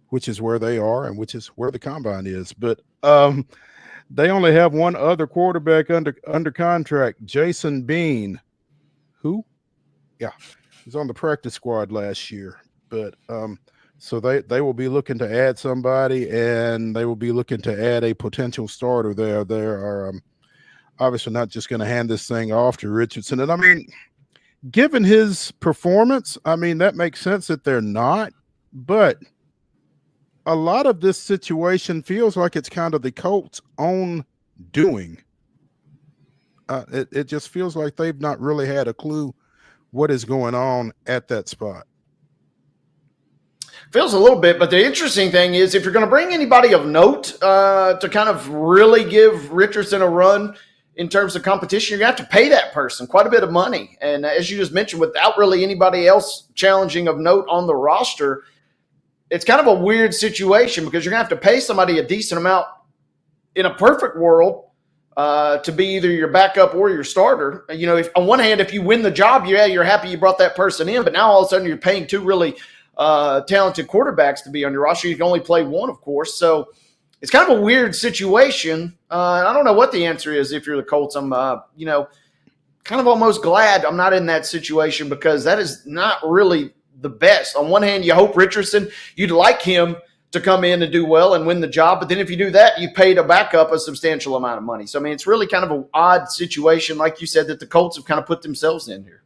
which is where they are and which is where the combine is. But they only have one other quarterback under contract, Jason Bean, who, he's on the practice squad last year. But so they will be looking to add somebody, and they will be looking to add a potential starter there. They are obviously not just going to hand this thing off to Richardson. And I mean, given his performance, I mean, that makes sense that they're not. But a lot of this situation feels like it's kind of the Colts' own doing. It just feels like they've not really had a clue what is going on at that spot. Feels a little bit, but the interesting thing is if you're going to bring anybody of note to kind of really give Richardson a run in terms of competition, you're going to have to pay that person quite a bit of money. And as you just mentioned, without really anybody else challenging of note on the roster, it's kind of a weird situation because you're going to have to pay somebody a decent amount in a perfect world to be either your backup or your starter. If on one hand, if you win the job, you're happy you brought that person in, but now all of a sudden you're paying two really talented quarterbacks to be on your roster. You can only play one, of course. So it's kind of a weird situation. I don't know what the answer is if you're the Colts. I'm, kind of almost glad I'm not in that situation because that is not really the best. On one hand, you hope Richardson, you'd like him to come in and do well and win the job. But then if you do that, you paid a backup a substantial amount of money. So, I mean, it's really kind of an odd situation, like you said, that the Colts have kind of put themselves in here.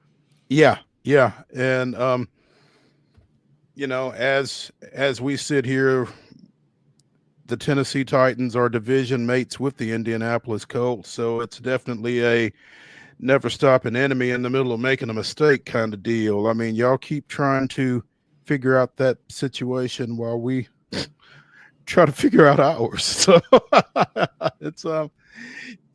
Yeah. And, as we sit here, the Tennessee Titans are division mates with the Indianapolis Colts. So it's definitely a never stop an enemy in the middle of making a mistake kind of deal. I mean, y'all keep trying to figure out that situation while we try to figure out ours. So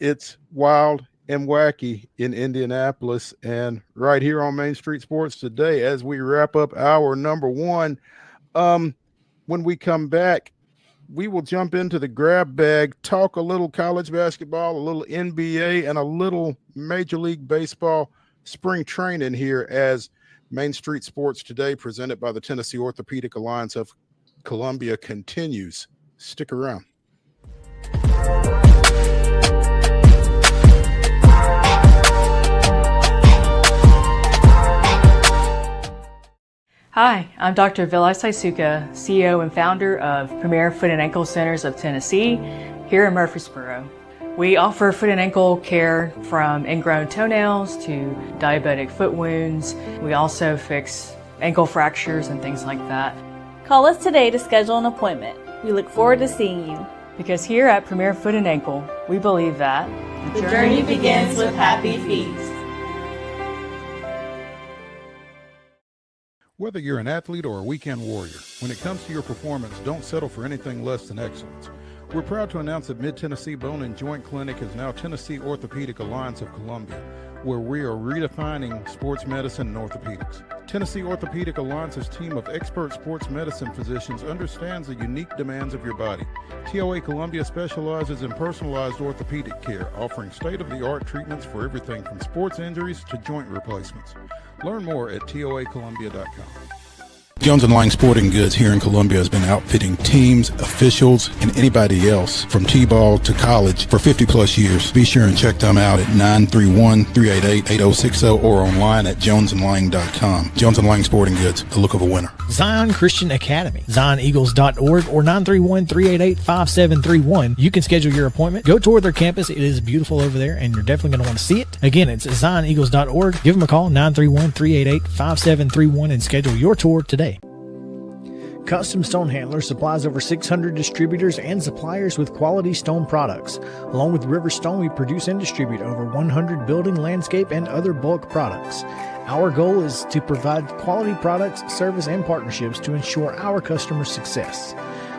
it's wild and wacky in Indianapolis and right here on Main Street Sports today as we wrap up hour number one. When we come back, we will jump into the grab bag, talk a little college basketball, a little NBA, and a little Major League Baseball spring training here as Main Street Sports Today, presented by the Tennessee Orthopedic Alliance of Columbia, continues. Stick around. Hi, I'm Dr. Vilay Saisuka, CEO and founder of Premier Foot and Ankle Centers of Tennessee here in Murfreesboro. We offer foot and ankle care from ingrown toenails to diabetic foot wounds. We also fix ankle fractures and things like that. Call us today to schedule an appointment. We look forward to seeing you. Because here at Premier Foot and Ankle, we believe that the journey begins with happy feet. Whether you're an athlete or a weekend warrior, when it comes to your performance, don't settle for anything less than excellence. We're proud to announce that Mid-Tennessee Bone and Joint Clinic is now Tennessee Orthopedic Alliance of Columbia, where we are redefining sports medicine and orthopedics. Tennessee Orthopedic Alliance's team of expert sports medicine physicians understands the unique demands of your body. TOA Columbia specializes in personalized orthopedic care, offering state-of-the-art treatments for everything from sports injuries to joint replacements. Learn more at toacolumbia.com. Jones & Lang Sporting Goods here in Columbia has been outfitting teams, officials, and anybody else from T-ball to college for 50 plus years. Be sure and check them out at 931-388-8060 or online at jonesandlang.com. Jones & Lang Sporting Goods, the look of a winner. Zion Christian Academy, zioneagles.org or 931-388-5731. You can schedule your appointment. Go tour their campus. It is beautiful over there, and you're definitely going to want to see it. Again, it's zioneagles.org. Give them a call, 931-388-5731, and schedule your tour today. Custom Stone Handler supplies over 600 distributors and suppliers with quality stone products. Along with River Stone, we produce and distribute over 100 building, landscape, and other bulk products. Our goal is to provide quality products, service, and partnerships to ensure our customers' success.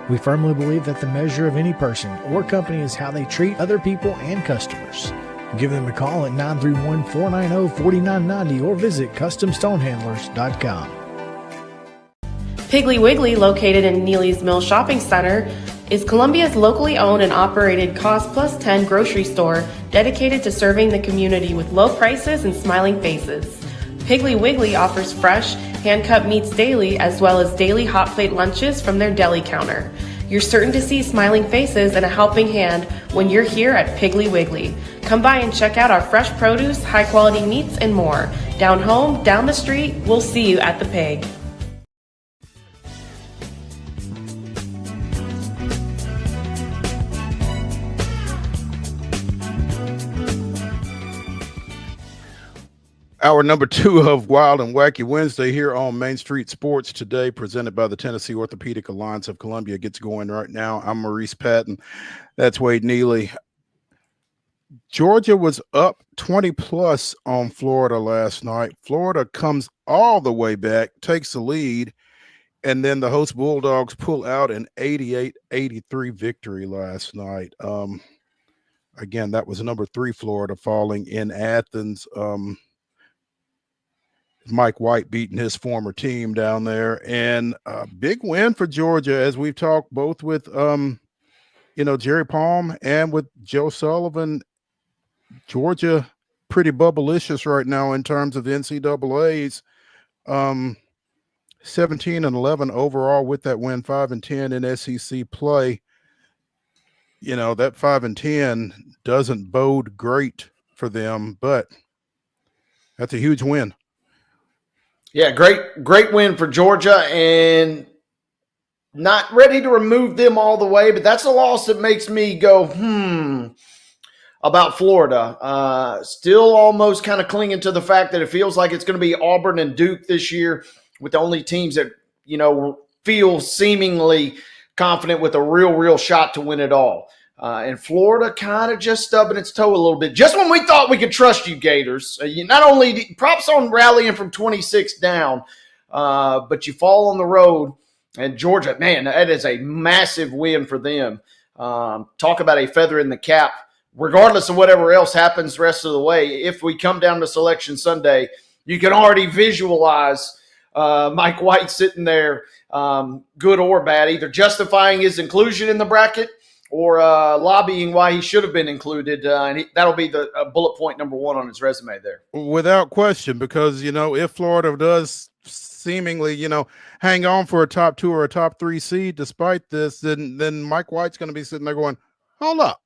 We firmly believe that the measure of any person or company is how they treat other people and customers. Give them a call at 931-490-4990 or visit CustomStonehandlers.com. Piggly Wiggly, located in Neely's Mill Shopping Center, is Columbia's locally owned and operated Cost Plus 10 grocery store dedicated to serving the community with low prices and smiling faces. Piggly Wiggly offers fresh, hand-cut meats daily as well as daily hot plate lunches from their deli counter. You're certain to see smiling faces and a helping hand when you're here at Piggly Wiggly. Come by and check out our fresh produce, high-quality meats, and more. Down home, down the street, we'll see you at the Pig. Hour number 2 of Wild and Wacky Wednesday here on Main Street Sports today, presented by the Tennessee Orthopedic Alliance of Columbia, gets going right now. I'm Maurice Patton. That's Wade Neely. Georgia was up 20 plus on Florida last night. Florida comes all the way back, takes the lead, and then the host Bulldogs pull out an 88-83 victory last night. Again, that was number 3 Florida falling in Athens. Mike White beating his former team down there, and a big win for Georgia, as we've talked both with Jerry Palm and with Joe Sullivan. Georgia pretty bubblicious right now in terms of NCAA's. 17-11 overall with that win, 5-10 in SEC play. You know, that 5-10 doesn't bode great for them, but that's a huge win. Yeah, great win for Georgia, and not ready to remove them all the way, but that's a loss that makes me go, about Florida. Still almost kind of clinging to the fact that it feels like it's going to be Auburn and Duke this year, with the only teams that, feel seemingly confident with a real shot to win it all. And Florida kind of just stubbing its toe a little bit. Just when we thought we could trust you, Gators. Not only props on rallying from 26 down, but you fall on the road. And Georgia, man, that is a massive win for them. Talk about a feather in the cap. Regardless of whatever else happens the rest of the way, if we come down to Selection Sunday, you can already visualize Mike White sitting there, good or bad, either justifying his inclusion in the bracket or lobbying why he should have been included. And that'll be the bullet point number 1 on his resume there. Without question, because, if Florida does seemingly, hang on for a top 2 or a top 3 seed despite this, then Mike White's going to be sitting there going, hold up.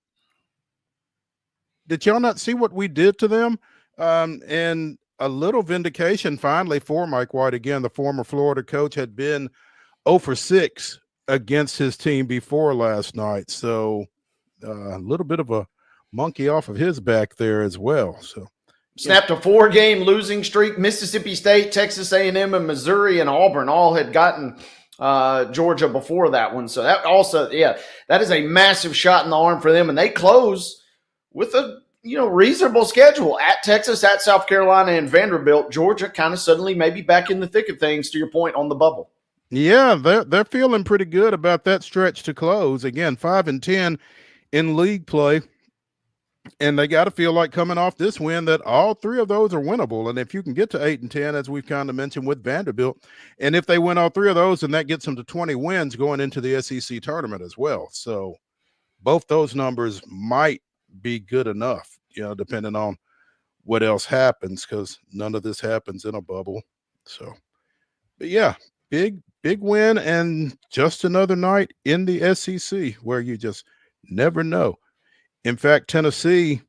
Did y'all not see what we did to them? And a little vindication finally for Mike White. Again, the former Florida coach had been 0 for 6 against his team before last night. So a little bit of a monkey off of his back there as well. So snapped a 4-game losing streak. Mississippi State, Texas A&M, and Missouri and Auburn all had gotten Georgia before that one. So that also, that is a massive shot in the arm for them. And they close with a reasonable schedule at Texas, at South Carolina, and Vanderbilt. Georgia kind of suddenly maybe back in the thick of things, to your point on the bubble. Yeah, they're feeling pretty good about that stretch to close. Again, 5-10 in league play. And they got to feel like coming off this win that all three of those are winnable. And if you can get to 8-10, as we've kind of mentioned with Vanderbilt, and if they win all three of those, then that gets them to 20 wins going into the SEC tournament as well. So both those numbers might be good enough, depending on what else happens, because none of this happens in a bubble. So, but yeah, big win, and just another night in the SEC where you just never know. In fact, Tennessee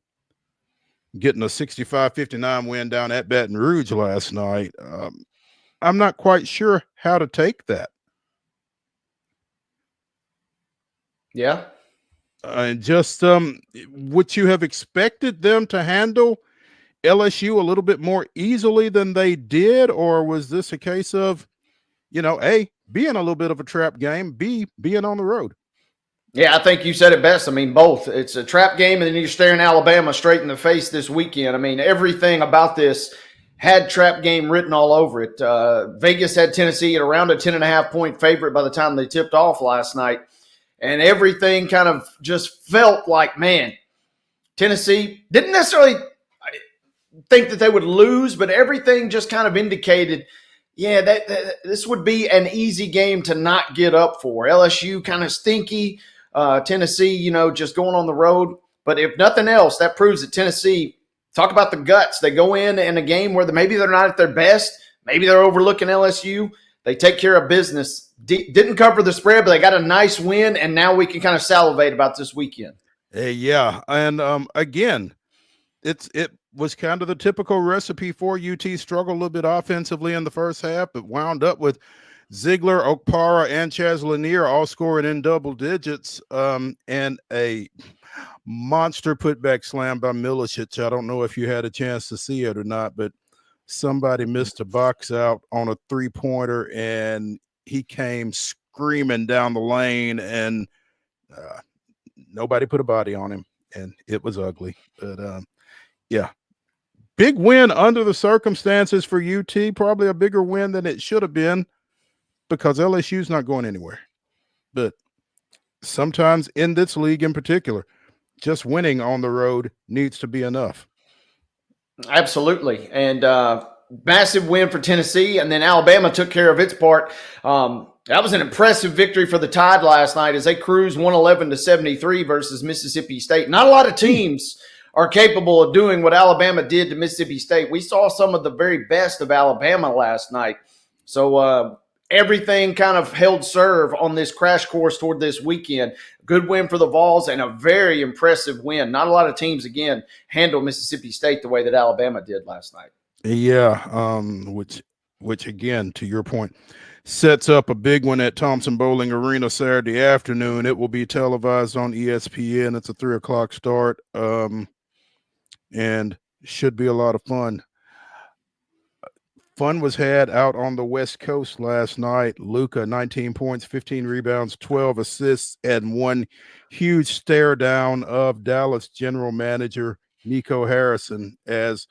getting a 65-59 win down at Baton Rouge last night. I'm not quite sure how to take that. Yeah. And just would you have expected them to handle LSU a little bit more easily than they did, or was this a case of, A, being a little bit of a trap game, B, being on the road? Yeah, I think you said it best. I mean, both. It's a trap game, and then you're staring Alabama straight in the face this weekend. I mean, everything about this had trap game written all over it. Vegas had Tennessee at around a 10.5-point favorite by the time they tipped off last night. And everything kind of just felt like, man, Tennessee didn't necessarily think that they would lose, but everything just kind of indicated, yeah, that this would be an easy game to not get up for. LSU kind of stinky. Tennessee, just going on the road. But if nothing else, that proves that Tennessee, talk about the guts. They go in a game where maybe they're not at their best. Maybe they're overlooking LSU. They take care of business. Didn't cover the spread, but they got a nice win, and now we can kind of salivate about this weekend. Yeah, and again, it was kind of the typical recipe for UT. Struggled a little bit offensively in the first half, but wound up with Ziegler, Okpara, and Chaz Lanier all scoring in double digits, and a monster putback slam by Milicic. I don't know if you had a chance to see it or not, but somebody missed a box out on a three-pointer, and he came screaming down the lane, and nobody put a body on him, and it was ugly. But, yeah, big win under the circumstances for UT, probably a bigger win than it should have been, because LSU's not going anywhere. But sometimes in this league in particular, just winning on the road needs to be enough. Absolutely. And massive win for Tennessee, and then Alabama took care of its part. That was an impressive victory for the Tide last night as they cruised 111-73 versus Mississippi State. Not a lot of teams are capable of doing what Alabama did to Mississippi State. We saw some of the very best of Alabama last night. So everything kind of held serve on this crash course toward this weekend. Good win for the Vols and a very impressive win. Not a lot of teams, again, handle Mississippi State the way that Alabama did last night. Yeah, which again, to your point, sets up a big one at Thompson Bowling Arena Saturday afternoon. It will be televised on ESPN. It's a 3:00 start, and should be a lot of fun. Fun was had out on the West Coast last night. Luka, 19 points, 15 rebounds, 12 assists, and one huge stare down of Dallas general manager Nico Harrison as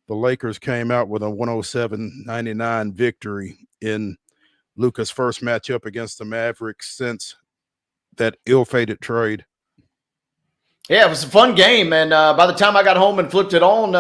the Lakers came out with a 107-99 victory in Luka's first matchup against the Mavericks since that ill-fated trade. Yeah, it was a fun game, and by the time I got home and flipped it on,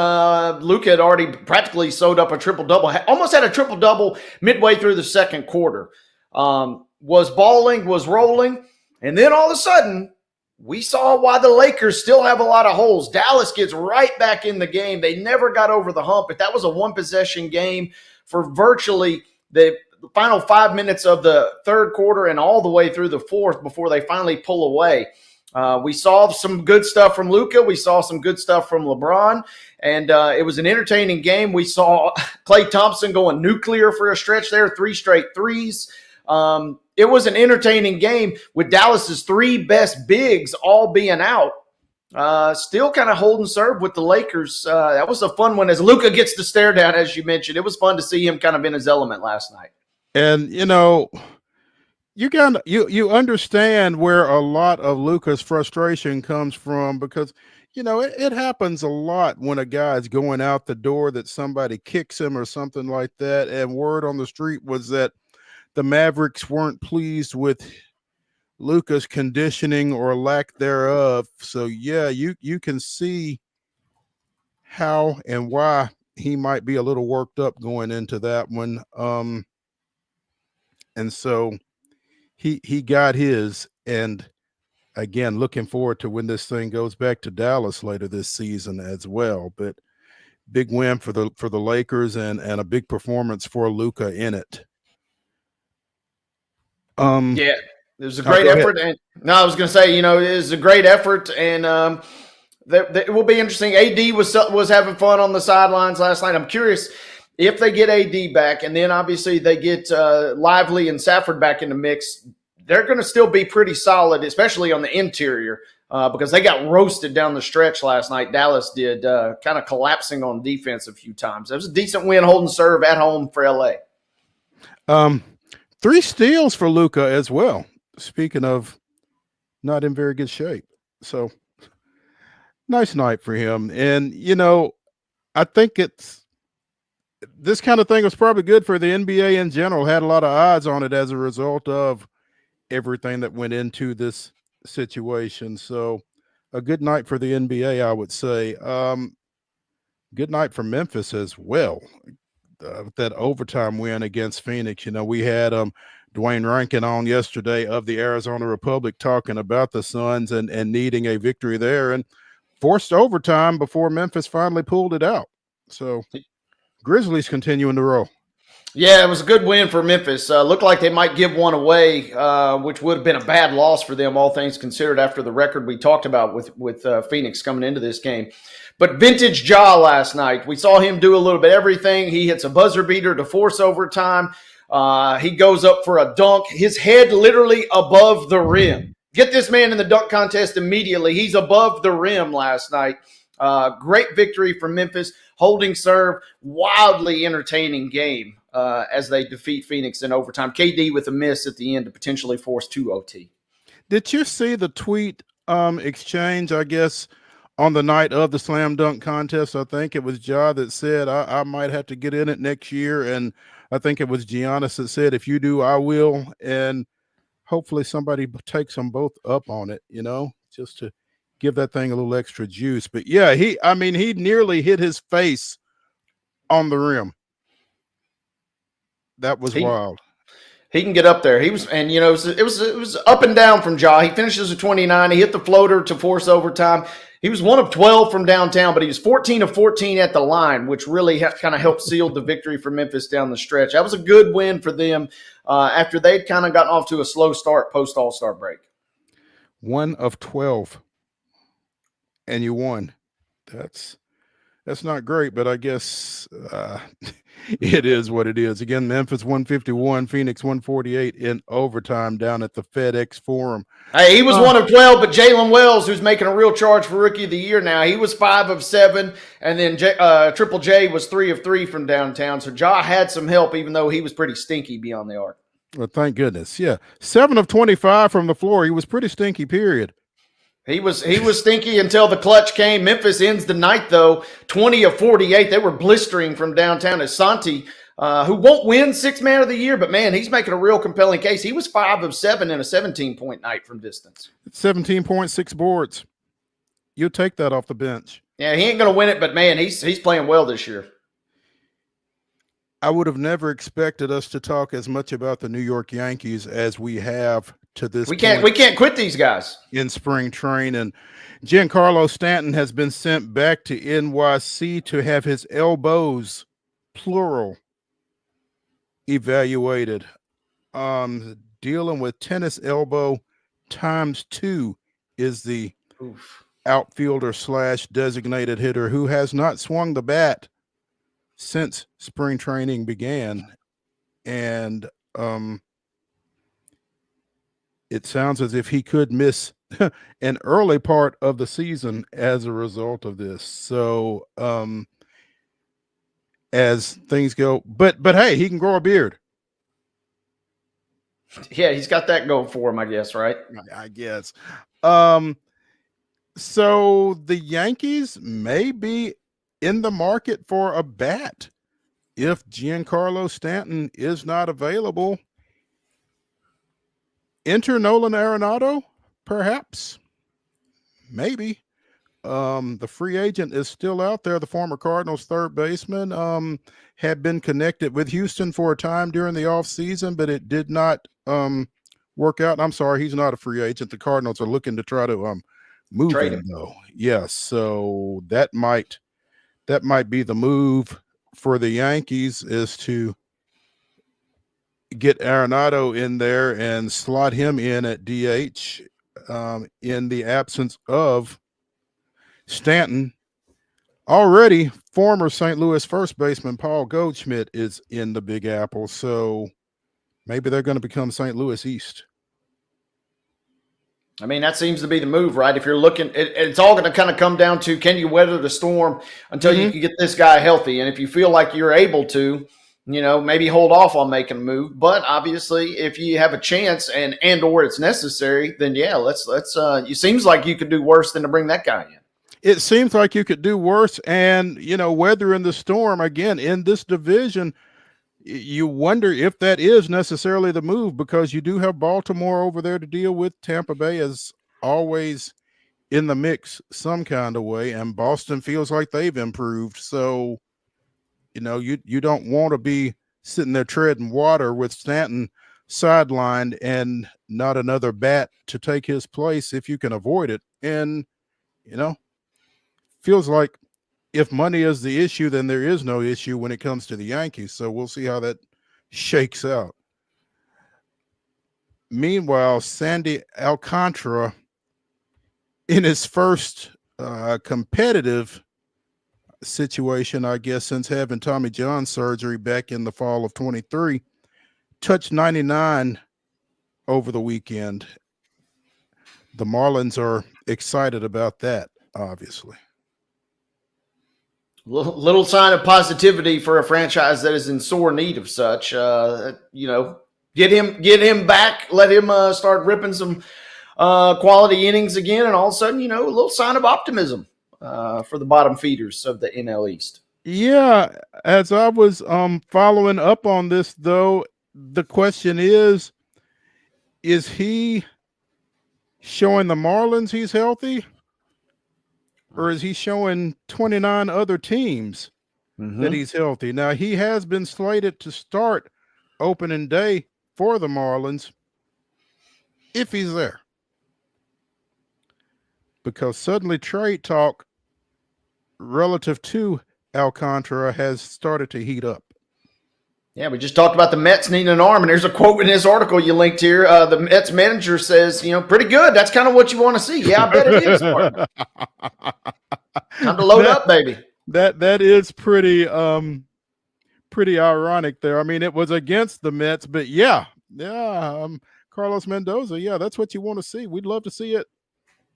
Luka had already practically sewed up a triple-double, almost had a triple-double midway through the second quarter. Was balling, was rolling, and then all of a sudden, we saw why the Lakers still have a lot of holes. Dallas gets right back in the game. They never got over the hump, but that was a one-possession game for virtually the final 5 minutes of the third quarter and all the way through the fourth before they finally pull away. We saw some good stuff from Luka. We saw some good stuff from LeBron, and it was an entertaining game. We saw Klay Thompson going nuclear for a stretch there, 3 straight threes. It was an entertaining game with Dallas's 3 best bigs all being out. Still kind of holding serve with the Lakers. That was a fun one as Luka gets the stare down, as you mentioned. It was fun to see him kind of in his element last night. And, you understand where a lot of Luka's frustration comes from because, it happens a lot when a guy's going out the door that somebody kicks him or something like that. And word on the street was that the Mavericks weren't pleased with Luka's conditioning or lack thereof. So yeah, you can see how and why he might be a little worked up going into that one. And so he got his, and again, looking forward to when this thing goes back to Dallas later this season as well. But big win for the Lakers, and a big performance for Luka in it. Yeah, it was a great effort. And no, I was going to say, it was a great effort, and it will be interesting. AD was having fun on the sidelines last night. I'm curious if they get AD back, and then obviously they get Lively and Safford back in the mix. They're going to still be pretty solid, especially on the interior, because they got roasted down the stretch last night. Dallas did, kind of collapsing on defense a few times. It was a decent win, holding serve at home for LA. 3 steals for Luka as well. Speaking of not in very good shape. So nice night for him. And, I think this kind of thing was probably good for the NBA in general. Had a lot of odds on it as a result of everything that went into this situation. So a good night for the NBA, I would say. Good night for Memphis as well. That overtime win against Phoenix. We had Dwayne Rankin on yesterday of the Arizona Republic talking about the Suns and needing a victory there, and forced overtime before Memphis finally pulled it out. So Grizzlies continuing to roll. Yeah, it was a good win for Memphis. Looked like they might give one away, which would have been a bad loss for them, all things considered, after the record we talked about with Phoenix coming into this game. But vintage Ja last night, we saw him do a little bit of everything. He hits a buzzer beater to force overtime. He goes up for a dunk. His head literally above the rim. Get this man in the dunk contest immediately. He's above the rim last night. Great victory for Memphis, holding serve. Wildly entertaining game as they defeat Phoenix in overtime. KD with a miss at the end to potentially force 2 OT. Did you see the tweet exchange, I guess, on the night of the slam dunk contest? I think it was Ja that said, I might have to get in it next year. And I think it was Giannis that said, if you do, I will. And hopefully somebody takes them both up on it, just to give that thing a little extra juice. But yeah, he nearly hit his face on the rim. That was wild. He can get up there. He was, and it was up and down from Ja. He finishes with 29. He hit the floater to force overtime. He was 1 of 12 from downtown, but he was 14 of 14 at the line, which really kind of helped seal the victory for Memphis down the stretch. That was a good win for them after they'd kind of gotten off to a slow start post All-Star break. 1 of 12, and you won. That's not great, but I guess it is what it is. Again, Memphis 151, Phoenix 148 in overtime down at the FedEx Forum. Hey, he was 1 of 12, but Jalen Wells, who's making a real charge for Rookie of the Year now, he was 5 of 7, and then Triple J was 3 of 3 from downtown. So Ja had some help, even though he was pretty stinky beyond the arc. Well, thank goodness. Yeah, 7 of 25 from the floor. He was pretty stinky, period. He was stinky until the clutch came. Memphis ends the night, though, 20 of 48. They were blistering from downtown as Santi, who won't win Sixth Man of the Year, but, man, he's making a real compelling case. He was 5 of 7 in a 17-point night from distance. 17.6 boards. You'll take that off the bench. Yeah, he ain't going to win it, but, man, he's playing well this year. I would have never expected us to talk as much about the New York Yankees as we have to this point. We can't quit these guys in spring training. And Giancarlo Stanton has been sent back to NYC to have his elbows, plural, evaluated. Dealing with tennis elbow ×2 is the outfielder / designated hitter who has not swung the bat since spring training began. And it sounds as if he could miss an early part of the season as a result of this. So as things go, but hey, he can grow a beard. Yeah, he's got that going for him, I guess, right? I guess. So the Yankees may be in the market for a bat if Giancarlo Stanton is not available. enter Nolan Arenado, perhaps, maybe. The free agent is still out there. The former Cardinals third baseman had been connected with Houston for a time during the offseason, but it did not work out. I'm sorry, he's not a free agent. The Cardinals are looking to try to move Trade him, him. though. Yes, so that might be the move for the Yankees, is to get Arenado in there and slot him in at DH in the absence of Stanton. Already, former St. Louis first baseman Paul Goldschmidt is in the Big Apple, so maybe they're going to become St. Louis East. I mean, that seems to be the move, right? If you're looking, it's all going to kind of come down to, can you weather the storm until you can get this guy healthy? And if you feel like you're able to, maybe hold off on making a move. But obviously, if you have a chance and or it's necessary, then yeah, let's. It seems like you could do worse than to bring that guy in. It seems like you could do worse, and weathering the storm again in this division. You wonder if that is necessarily the move, because you do have Baltimore over there to deal with. Tampa Bay is always in the mix some kind of way, and Boston feels like they've improved. So, you don't want to be sitting there treading water with Stanton sidelined and not another bat to take his place if you can avoid it. And, feels like if money is the issue, then there is no issue when it comes to the Yankees. So we'll see how that shakes out. Meanwhile, Sandy Alcantara, in his first competitive situation, I guess, since having Tommy John surgery back in the fall of 23, touched 99 over the weekend. The Marlins are excited about that, obviously. Little sign of positivity for a franchise that is in sore need of such. Get him back, let him start ripping some quality innings again, and all of a sudden, a little sign of optimism for the bottom feeders of the NL East. Yeah, as I was following up on this, though, the question is he showing the Marlins he's healthy? Or is he showing 29 other teams that he's healthy? Now, he has been slated to start opening day for the Marlins if he's there. Because suddenly trade talk relative to Alcantara has started to heat up. Yeah, we just talked about the Mets needing an arm, and there's a quote in this article you linked here. The Mets manager says, pretty good. That's kind of what you want to see. Yeah, I bet it is, partner. Time to load up, baby. That is pretty ironic there. I mean, it was against the Mets, but Carlos Mendoza, that's what you want to see. We'd love to see it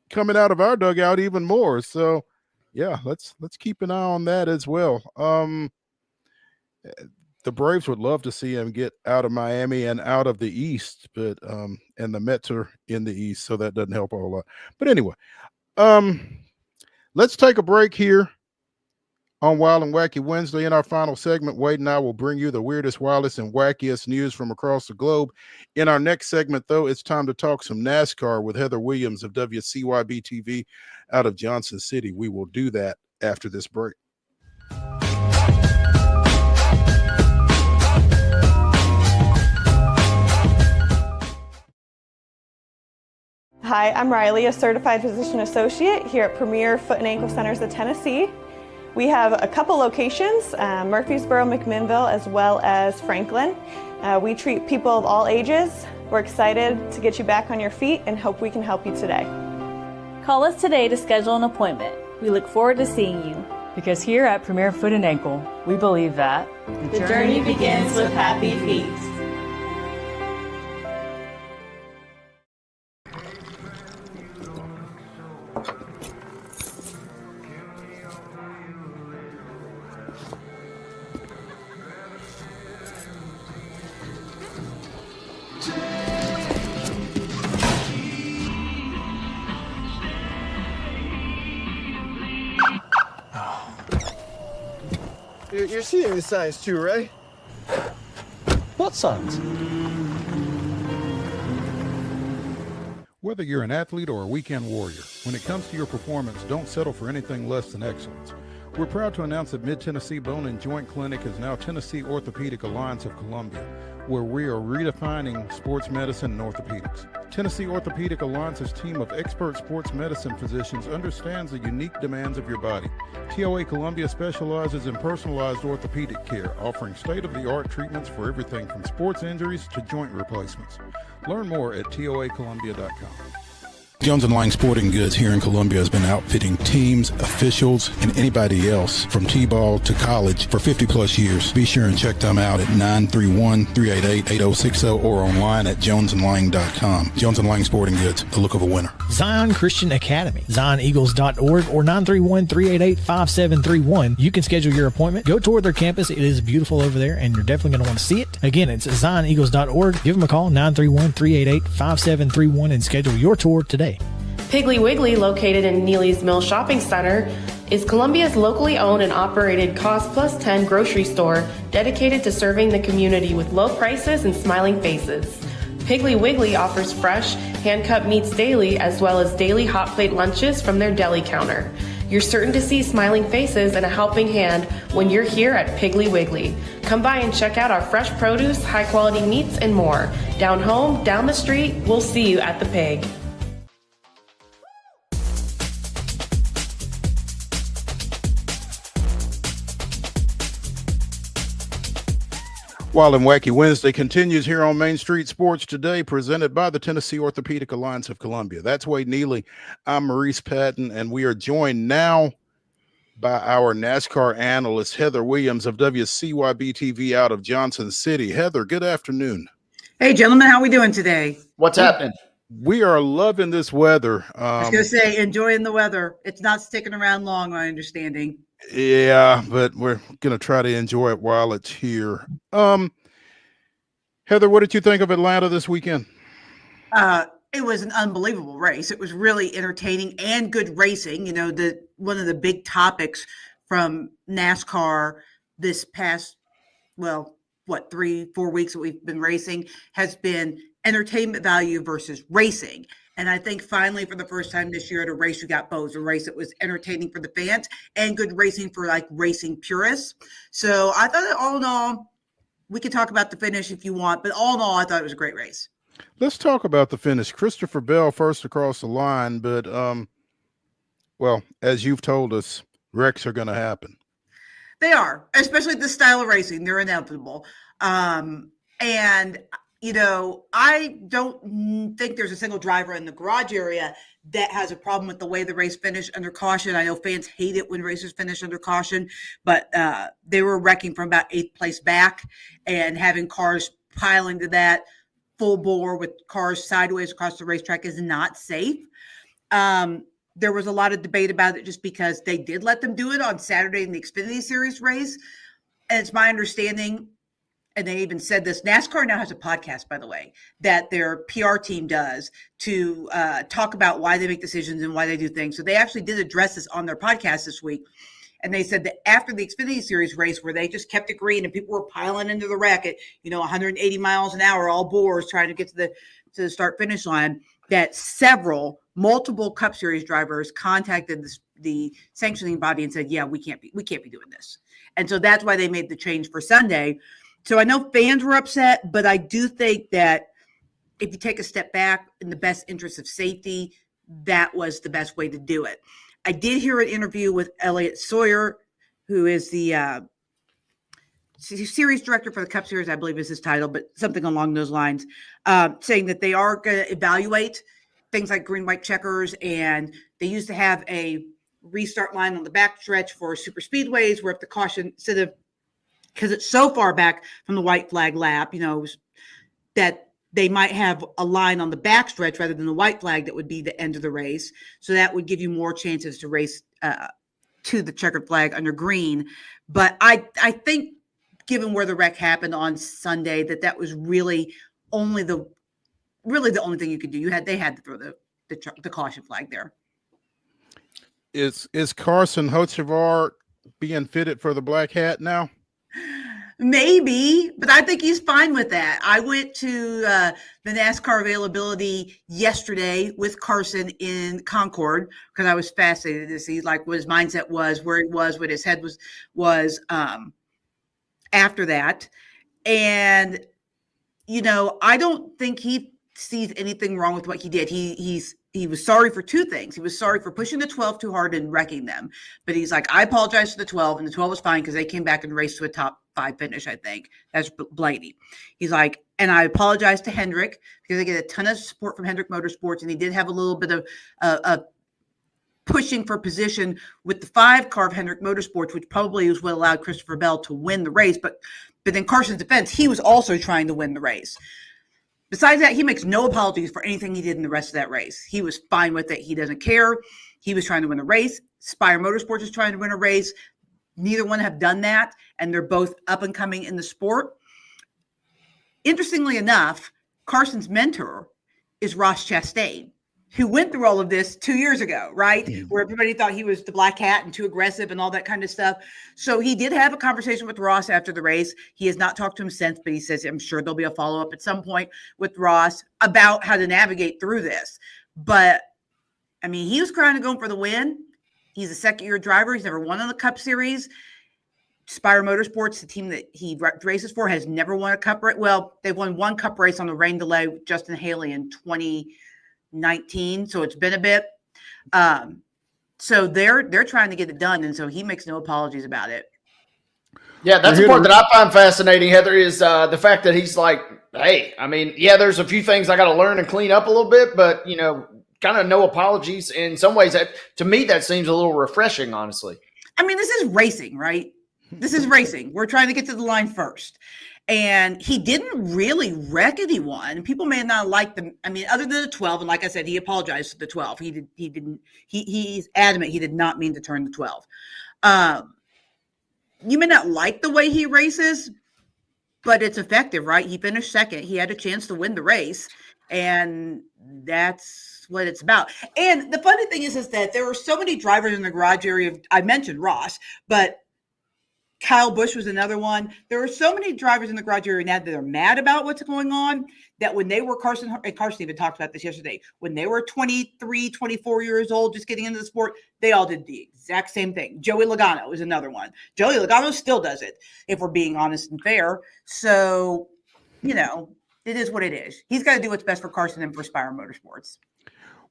coming out of our dugout even more. So, let's keep an eye on that as well. The Braves would love to see him get out of Miami and out of the East, but and the Mets are in the East, so that doesn't help a whole lot. But anyway, let's take a break here on Wild and Wacky Wednesday. In our final segment, Wade and I will bring you the weirdest, wildest, and wackiest news from across the globe. In our next segment, though, it's time to talk some NASCAR with Heather Williams of WCYB-TV out of Johnson City. We will do that after this break. Hi, I'm Riley, a certified physician associate here at Premier Foot and Ankle Centers of Tennessee. We have a couple locations, Murfreesboro, McMinnville, as well as Franklin. We treat people of all ages. We're excited to get you back on your feet and hope we can help you today. Call us today to schedule an appointment. We look forward to seeing you. Because here at Premier Foot and Ankle, we believe that the journey begins with happy feet. You're seeing the signs too, right? What signs? Whether you're an athlete or a weekend warrior, when it comes to your performance, don't settle for anything less than excellence. We're proud to announce that Mid-Tennessee Bone and Joint Clinic is now Tennessee Orthopedic Alliance of Columbia, where we are redefining sports medicine and orthopedics. Tennessee Orthopedic Alliance's team of expert sports medicine physicians understands the unique demands of your body. TOA Columbia specializes in personalized orthopedic care, offering state-of-the-art treatments for everything from sports injuries to joint replacements. Learn more at toacolumbia.com. Jones & Lang Sporting Goods here in Columbia has been outfitting teams, officials, and anybody else from T-ball to college for 50 plus years. Be sure and check them out at 931-388-8060 or online at jonesandlang.com. Jones & Lang Sporting Goods, the look of a winner. Zion Christian Academy, zioneagles.org or 931-388-5731. You can schedule your appointment. Go tour their campus. It is beautiful over there, and you're definitely going to want to see it. Again, it's zioneagles.org. Give them a call, 931-388-5731, and schedule your tour today. Piggly Wiggly, located in Neely's Mill Shopping Center, is Columbia's locally owned and operated Cost Plus 10 grocery store dedicated to serving the community with low prices and smiling faces. Piggly Wiggly offers fresh, hand-cut meats daily, as well as daily hot plate lunches from their deli counter. You're certain to see smiling faces and a helping hand when you're here at Piggly Wiggly. Come by and check out our fresh produce, high-quality meats, and more. Down home, down the street, we'll see you at the Pig. Wild and Wacky Wednesday continues here on Main Street Sports Today, presented by the Tennessee Orthopedic Alliance of Columbia. That's Wade Neely. I'm Maurice Patton, and we are joined now by our NASCAR analyst, Heather Williams of WCYB-TV out of Johnson City. Heather, good afternoon. Hey, gentlemen, how we doing today? What's happening? We are loving this weather. I was going to say, enjoying the weather. It's not sticking around long, my understanding. Yeah, but we're going to try to enjoy it while it's here. Heather, what did you think of Atlanta this weekend? It was an unbelievable race. It was really entertaining and good racing. You know, one of the big topics from NASCAR this past, 3-4 weeks that we've been racing has been entertainment value versus racing. And I think finally, for the first time this year at a race, you got both. A race that was entertaining for the fans and good racing for racing purists. So I thought that all in all, we could talk about the finish if you want, but all in all, I thought it was a great race. Let's talk about the finish. Christopher Bell first across the line, but as you've told us, wrecks are going to happen. They are, especially this style of racing. They're inevitable. I don't think there's a single driver in the garage area that has a problem with the way the race finished under caution. I know fans hate it when races finish under caution, but they were wrecking from about 8th place back and having cars piling to that full bore with cars sideways across the racetrack is not safe. There was a lot of debate about it just because they did let them do it on Saturday in the Xfinity Series race. And it's my understanding, and they even said this, NASCAR now has a podcast, by the way, that their PR team does to talk about why they make decisions and why they do things. So they actually did address this on their podcast this week. And they said that after the Xfinity Series race, where they just kept it green and people were piling into the wreck at 180 miles an hour, all bores trying to get to the start finish line, that multiple Cup Series drivers contacted the sanctioning body and said, "Yeah, we can't be doing this." And so that's why they made the change for Sunday. So I know fans were upset, but I do think that if you take a step back in the best interest of safety, that was the best way to do it. I did hear an interview with Elliott Sawyer, who is the series director for the Cup Series, I believe is his title, but something along those lines, saying that they are going to evaluate things like green, white checkers, and they used to have a restart line on the backstretch for super speedways where if the caution, because it's so far back from the white flag lap, that they might have a line on the backstretch rather than the white flag that would be the end of the race. So that would give you more chances to race to the checkered flag under green. But I think given where the wreck happened on Sunday, that was really the only thing you could do. They had to throw the caution flag there. Is Carson Hocevar being fitted for the black hat now? Maybe, but I think he's fine with that. I went to the NASCAR availability yesterday with Carson in Concord because I was fascinated to see like what his mindset was, where he was, what his head was after that. And, you know, I don't think he sees anything wrong with what he did. He was sorry for two things. He was sorry for pushing the 12 too hard and wrecking them. But he's like, I apologize for the 12, and the 12 was fine because they came back and raced to a top 5 finish, I think. That's Blaney. He's like, and I apologize to Hendrick because I get a ton of support from Hendrick Motorsports, and he did have a little bit of pushing for position with the 5 car of Hendrick Motorsports, which probably was what allowed Christopher Bell to win the race. But in Carson's defense, he was also trying to win the race. Besides that, he makes no apologies for anything he did in the rest of that race. He was fine with it. He doesn't care. He was trying to win a race. Spire Motorsports is trying to win a race. Neither one have done that, and they're both up and coming in the sport. Interestingly enough, Carson's mentor is Ross Chastain, who went through all of this 2 years ago, right? Where everybody thought he was the black hat and too aggressive and all that kind of stuff. So he did have a conversation with Ross after the race. He has not talked to him since, but he says, I'm sure there'll be a follow-up at some point with Ross about how to navigate through this. But, I mean, he was trying to go for the win. He's a second-year driver. He's never won on the Cup Series. Spire Motorsports, the team that he races for, has never won a Cup race. Well, they've won one Cup race on a rain delay with Justin Haley in 2019, so it's been a bit. So they're trying to get it done, and so he makes no apologies about it. Yeah, that's the part that I find fascinating, Heather, is the fact that he's like, hey, I mean, yeah, there's a few things I got to learn and clean up a little bit, but, you know, kind of no apologies. In some ways, that to me, that seems a little refreshing, honestly. I mean, this is racing, right? This is racing. We're trying to get to the line first. And he didn't really wreck anyone. People may not like them. I mean, other than the 12, and like I said, he apologized for the 12. He's adamant he did not mean to turn the 12. You may not like the way he races, but it's effective, right? He finished second. He had a chance to win the race, and that's what it's about. And the funny thing is that there were so many drivers in the garage area. I mentioned Ross, but Kyle Busch was another one. There were so many drivers in the garage area now that are mad about what's going on that when they were Carson even talked about this yesterday, when they were 23, 24 years old, just getting into the sport, they all did the exact same thing. Joey Logano is another one. Joey Logano still does it, if we're being honest and fair. So, you know, it is what it is. He's got to do what's best for Carson and for Spire Motorsports.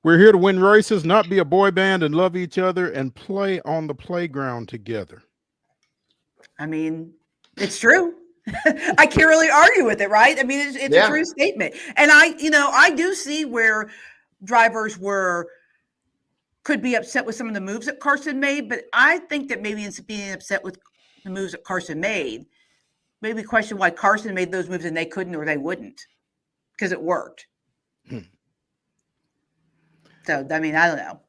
We're here to win races, not be a boy band, and love each other and play on the playground together. I mean, it's true. I can't really argue with it, right? I mean, it's a true statement. And I do see where drivers could be upset with some of the moves that Carson made, but I think that maybe instead of being upset with the moves that Carson made, maybe question why Carson made those moves and they couldn't or they wouldn't, because it worked. So, I mean, I don't know.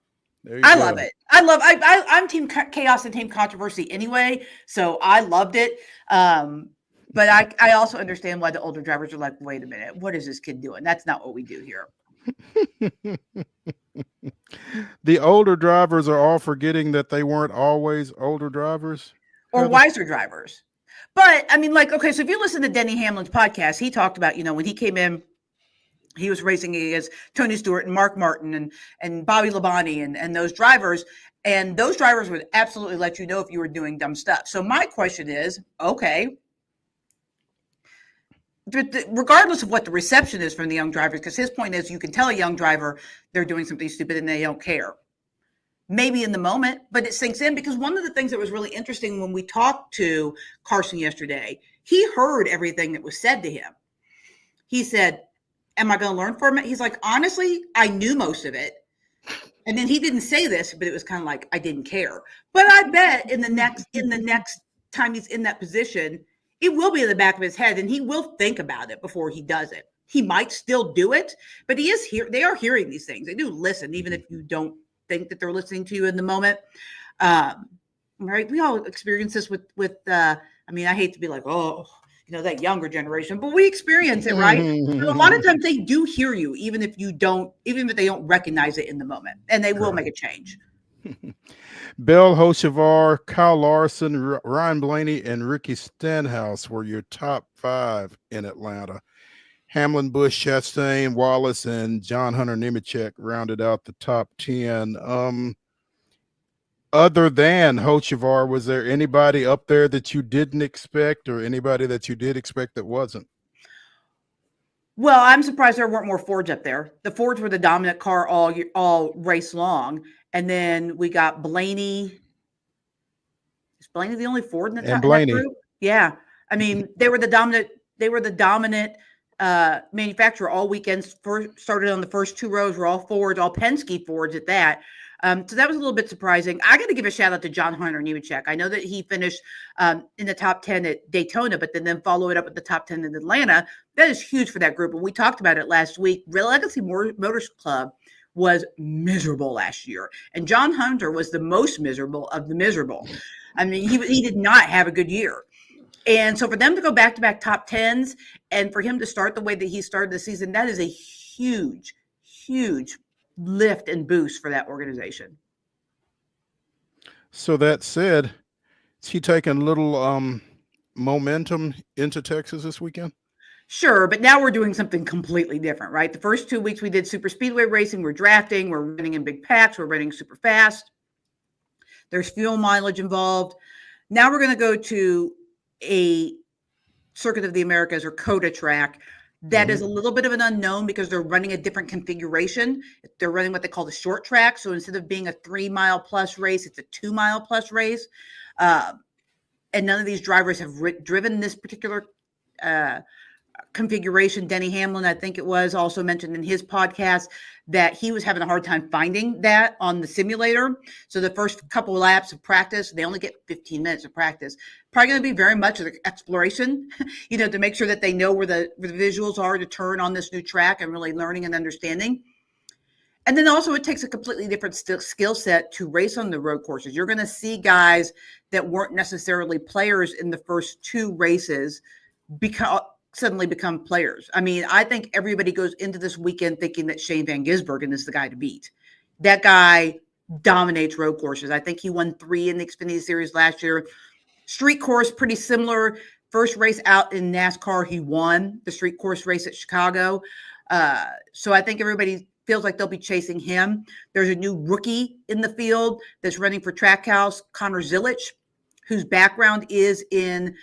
I love it. I'm team chaos and team controversy anyway, so I loved it. But I also understand why the older drivers are like, wait a minute, what is this kid doing? That's not what we do here. The older drivers are all forgetting that they weren't always older drivers. Or wiser drivers. But, I mean, like, okay, so if you listen to Denny Hamlin's podcast, he talked about, when he came in, he was racing against Tony Stewart and Mark Martin and Bobby Labonte and those drivers. And those drivers would absolutely let you know if you were doing dumb stuff. So my question is, okay, regardless of what the reception is from the young drivers, because his point is you can tell a young driver they're doing something stupid and they don't care. Maybe in the moment, but it sinks in, because one of the things that was really interesting when we talked to Carson yesterday, he heard everything that was said to him. He said, am I going to learn from it? He's like, honestly, I knew most of it. And then he didn't say this, but it was kind of like, I didn't care. But I bet in the next time he's in that position, it will be in the back of his head and he will think about it before he does it. He might still do it, but he is here. They are hearing these things. They do listen, even if you don't think that they're listening to you in the moment. Right. We all experience this with I mean, I hate to be like, oh, that younger generation, but we experience it, right? So a lot of times they do hear you, even if they don't recognize it in the moment, and they will make a change. Bill Hochevar, Kyle Larson, Ryan Blaney, and Ricky Stenhouse were your top 5 in Atlanta. Hamlin, Bush, Chastain, Wallace, and John Hunter Nemechek rounded out the top 10. Other than Hochevar, was there anybody up there that you didn't expect, or anybody that you did expect that wasn't? Well, I'm surprised there weren't more Fords up there. The Fords were the dominant car all race long, and then we got Blaney. Is Blaney the only Ford in that group? Yeah, I mean they were the dominant. They were the dominant manufacturer all weekends. Started on the first 2 rows were all Fords, all Penske Fords at that. So that was a little bit surprising. I got to give a shout out to John Hunter Nemechek. I know that he finished in the top 10 at Daytona, but then follow it up with the top 10 in Atlanta. That is huge for that group. And we talked about it last week. Real Legacy Motors Club was miserable last year. And John Hunter was the most miserable of the miserable. I mean, he did not have a good year. And so for them to go back-to-back top 10s and for him to start the way that he started the season, that is a huge, huge lift and boost for that organization. So that said, is he taking a little momentum into Texas this weekend? Sure, but now we're doing something completely different, right? The first 2 weeks we did super speedway racing, we're drafting, we're running in big packs, we're running super fast. There's fuel mileage involved. Now we're going to go to a Circuit of the Americas or COTA track that is a little bit of an unknown because they're running a different configuration. They're running what they call the short track. So instead of being a 3-mile plus race, it's a 2-mile plus race. And none of these drivers have driven this particular configuration. Denny Hamlin, I think it was, also mentioned in his podcast that he was having a hard time finding that on the simulator. So the first couple of laps of practice, they only get 15 minutes of practice. Probably going to be very much an exploration, to make sure that they know where the visuals are to turn on this new track and really learning and understanding. And then also it takes a completely different skill set to race on the road courses. You're going to see guys that weren't necessarily players in the first 2 races suddenly become players. I mean, I think everybody goes into this weekend thinking that Shane Van Gisbergen is the guy to beat. That guy dominates road courses. I think he won 3 in the Xfinity Series last year. Street course, pretty similar. First race out in NASCAR, he won the street course race at Chicago. So I think everybody feels like they'll be chasing him. There's a new rookie in the field that's running for Trackhouse, Connor Zilich, whose background is in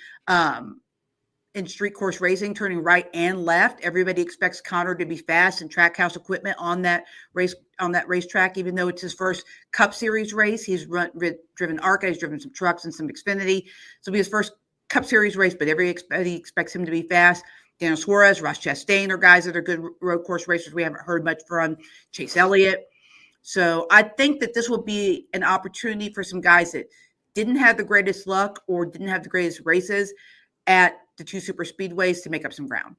street course racing, turning right and left. Everybody expects Connor to be fast and Trackhouse equipment on that racetrack, even though it's his first Cup Series race. He's driven ARCA, he's driven some trucks and some Xfinity. So it'll be his first Cup Series race, but everybody expects him to be fast. Daniel Suarez, Ross Chastain are guys that are good road course racers. We haven't heard much from Chase Elliott. So I think that this will be an opportunity for some guys that didn't have the greatest luck or didn't have the greatest races at the 2 super speedways to make up some ground.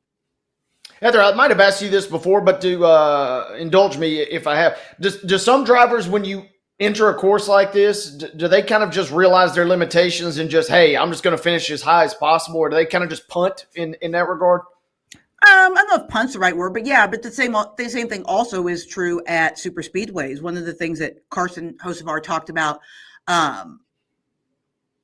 Heather, I might have asked you this before, but to indulge me if I have. Do some drivers, when you enter a course like this, do they kind of just realize their limitations and just, hey, I'm just going to finish as high as possible, or do they kind of just punt in that regard? I don't know if punt's the right word, but yeah, but the same thing also is true at super speedways. One of the things that Carson Hocevar talked about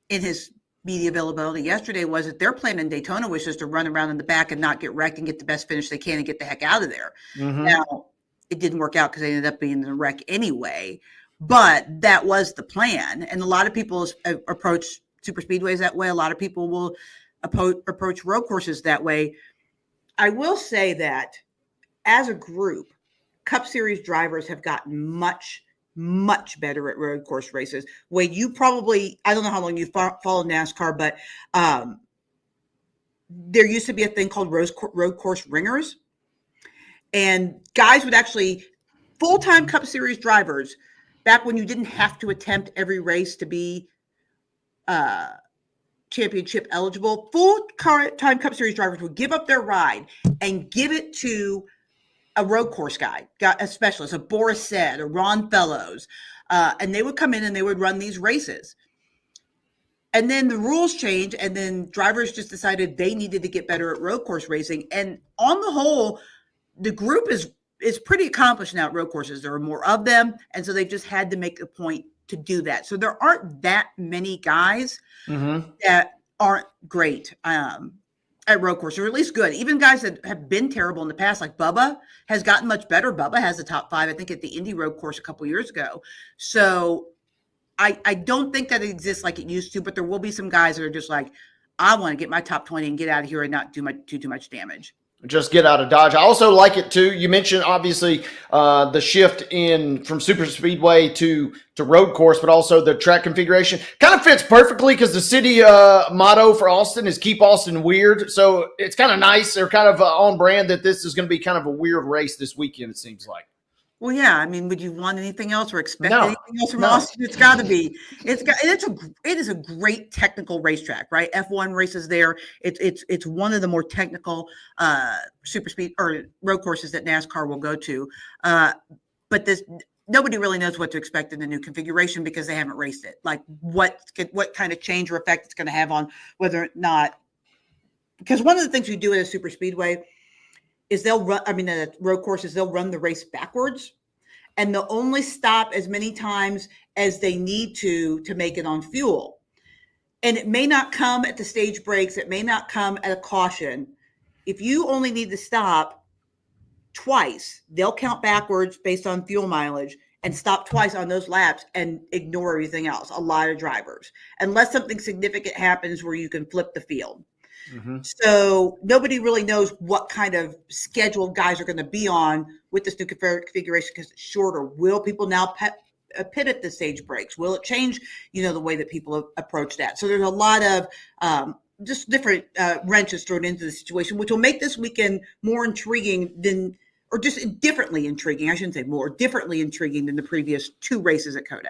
in his media availability yesterday was that their plan in Daytona was just to run around in the back and not get wrecked and get the best finish they can and get the heck out of there. Mm-hmm. Now, it didn't work out because they ended up being in a wreck anyway, but that was the plan. And a lot of people approach super speedways that way. A lot of people will approach road courses that way. I will say that as a group, Cup Series drivers have gotten much better at road course races. Wade, you probably, I don't know how long you followed NASCAR, but there used to be a thing called road course ringers. And guys would actually, full-time Cup Series drivers, back when you didn't have to attempt every race to be championship eligible, full-time Cup Series drivers would give up their ride and give it to a road course guy, a specialist, a Boris Said, a Ron Fellows, and they would come in and they would run these races. And then the rules changed, and then drivers just decided they needed to get better at road course racing. And on the whole, the group is pretty accomplished now at road courses. There are more of them, and so they just had to make a point to do that. So there aren't that many guys Mm-hmm. that aren't great at road course, or at least good. Even guys that have been terrible in the past, like Bubba, has gotten much better. Bubba has the top 5, I think, at the Indy road course a couple years ago. So I don't think that it exists like it used to, but there will be some guys that are just like, I want to get my top 20 and get out of here and not do too much damage. Just get out of Dodge. I also like it too. You mentioned obviously the shift from super speedway to road course, but also the track configuration kind of fits perfectly because the city motto for Austin is keep Austin weird. So it's kind of nice. They're kind of on brand that this is going to be kind of a weird race this weekend, it seems like. Well, yeah. I mean, would you want anything else or expect No. anything else from Austin? It's got to be. It is a great technical racetrack, right? F1 races there. It's one of the more technical super speed or road courses that NASCAR will go to. But nobody really knows what to expect in the new configuration because they haven't raced it. Like what kind of change or effect it's going to have on whether or not. Because one of the things we do at a super speedway is the road courses, they'll run the race backwards and they'll only stop as many times as they need to make it on fuel. And it may not come at the stage breaks. It may not come at a caution. If you only need to stop twice, they'll count backwards based on fuel mileage and stop twice on those laps and ignore everything else. A lot of drivers, unless something significant happens where you can flip the field. Mm-hmm. So nobody really knows what kind of schedule guys are going to be on with this new configuration because it's shorter. Will people now pit at the stage breaks? Will it change, the way that people approach that? So there's a lot of just different wrenches thrown into the situation, which will make this weekend more intriguing or just differently intriguing. I shouldn't say more, differently intriguing than the previous 2 races at COTA.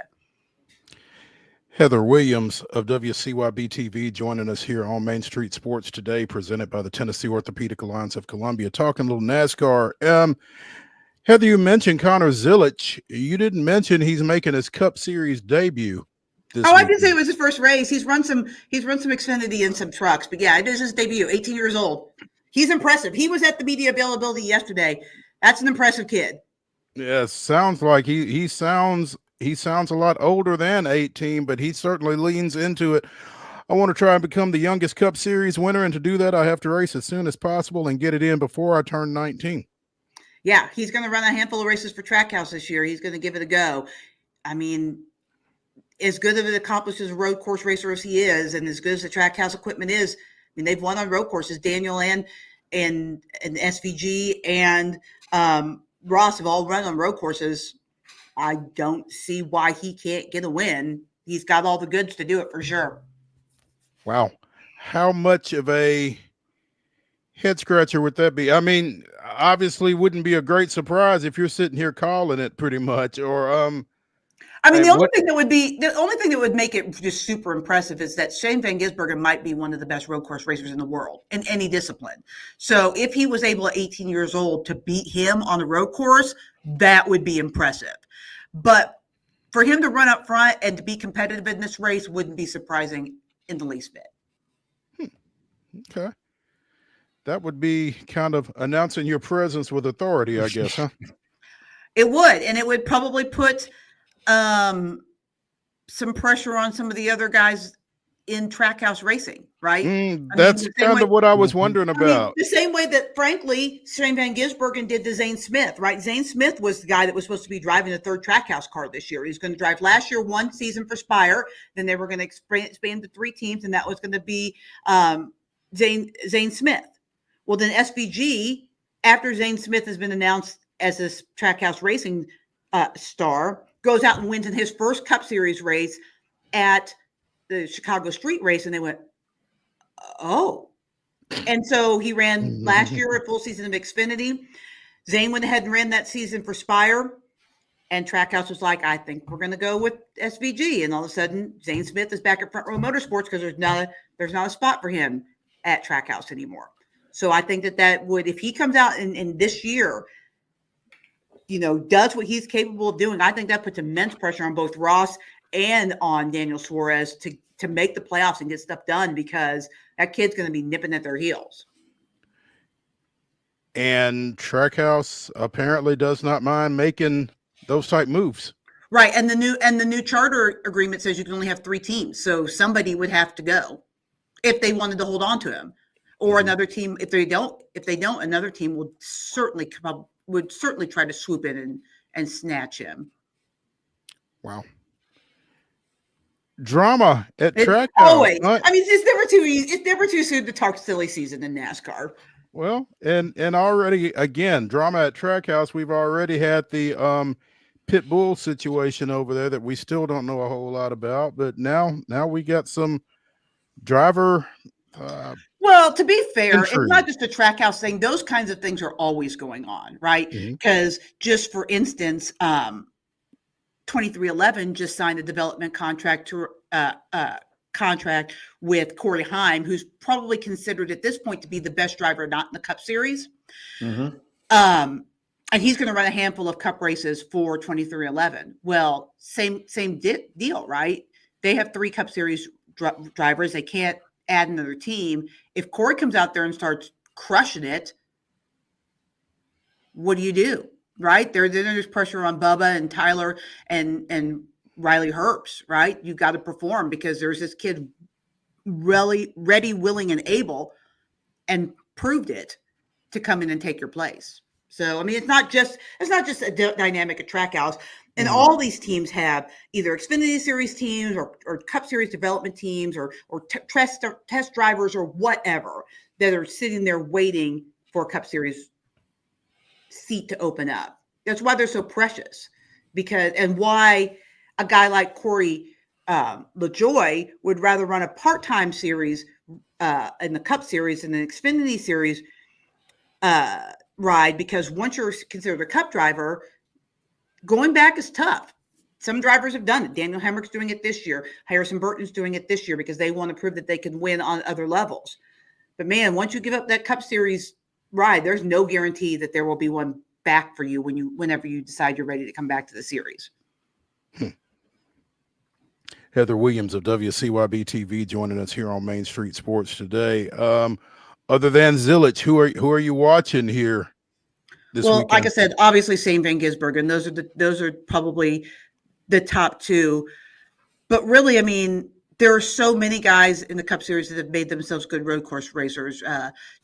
Heather Williams of WCYB-TV joining us here on Main Street Sports today, presented by the Tennessee Orthopedic Alliance of Columbia. Talking a little NASCAR. Heather, you mentioned Connor Zilisch. You didn't mention he's making his Cup Series debut. I did say it was his first race. He's run some Xfinity and some trucks, but yeah, it is his debut. 18 years old. He's impressive. He was at the media availability yesterday. That's an impressive kid. Yeah, sounds like he sounds a lot older than 18, but he certainly leans into it. I want to try and become the youngest Cup Series winner, and to do that, I have to race as soon as possible and get it in before I turn 19. Yeah, he's going to run a handful of races for Trackhouse this year. He's going to give it a go. I mean, as good of an accomplished as a road course racer as he is, and as good as the Trackhouse equipment is, I mean, they've won on road courses. Daniel and SVG and Ross have all run on road courses. I don't see why he can't get a win. He's got all the goods to do it for sure. Wow. How much of a head scratcher would that be? I mean, obviously wouldn't be a great surprise if you're sitting here calling it pretty much, or I mean, the only thing that would make it just super impressive is that Shane Van Gisbergen might be one of the best road course racers in the world in any discipline. So if he was able at 18 years old to beat him on the road course, that would be impressive. But for him to run up front and to be competitive in this race wouldn't be surprising in the least bit. Okay. That would be kind of announcing your presence with authority, I guess, huh? It would, and it would probably put some pressure on some of the other guys in Trackhouse racing, right? That's kind of what I was wondering about. The same way that, frankly, Shane Van Gisbergen did to Zane Smith, right? Zane Smith was the guy that was supposed to be driving the 3rd Trackhouse car this year. He was going to drive last year 1 season for Spire. Then they were going to expand to 3 teams, and that was going to be Zane Smith. Well, then SVG, after Zane Smith has been announced as this Trackhouse racing star, goes out and wins in his first Cup Series race at the Chicago Street Race, and they went, oh. And so he ran last year a full season of Xfinity. Zane went ahead and ran that season for Spire, and Trackhouse was like, I think we're going to go with SVG. And all of a sudden, Zane Smith is back at Front Row Motorsports because there's not a spot for him at Trackhouse anymore. So I think that would, if he comes out in this year, does what he's capable of doing, I think that puts immense pressure on both Ross and on Daniel Suarez to make the playoffs and get stuff done, because that kid's going to be nipping at their heels. And Trackhouse apparently does not mind making those type moves. Right, and the new charter agreement says you can only have 3 teams, so somebody would have to go if they wanted to hold on to him, or another team. If they don't, another team would certainly try to swoop in and snatch him. Wow. Drama at track always. house. I mean, it's never too soon to talk silly season in NASCAR. Well, and already again, drama at track house. We've already had the pit bull situation over there that we still don't know a whole lot about, but now we got some driver. Well, to be fair, intrigue. It's not just a track house thing. Those kinds of things are always going on, right? Because just for instance, 2311 just signed a development contract with Corey Heim, who's probably considered at this point to be the best driver not in the Cup Series. And he's going to run a handful of Cup races for 2311. Well, same deal, right? They have 3 Cup Series drivers. They can't add another team. If Corey comes out there and starts crushing it, what do? Right? There's pressure on Bubba and Tyler and Riley Herbst, right? You got to perform because there's this kid really ready, willing, and able, and proved it to come in and take your place. So, I mean, it's not just a dynamic at Trackhouse. And all these teams have either Xfinity Series teams or Cup Series development teams or test drivers or whatever that are sitting there waiting for a Cup Series seat to open up. That's why they're so precious, and why a guy like Corey LaJoie would rather run a part-time series in the Cup Series and an Xfinity Series ride, because once you're considered a Cup driver, going back is tough. Some drivers have done it. Daniel Hemrick's doing it this year. Harrison Burton's doing it this year because they want to prove that they can win on other levels. But man, once you give up that Cup Series ride, there's no guarantee that there will be one back for you whenever you decide you're ready to come back to the series. Heather Williams of WCYB-TV joining us here on Main Street Sports today. Other than Zilich, who are you watching here this weekend? Like I said, obviously St. Van Gisbergen, and those are probably the top 2. But really, I mean, there are so many guys in the Cup Series that have made themselves good road course racers.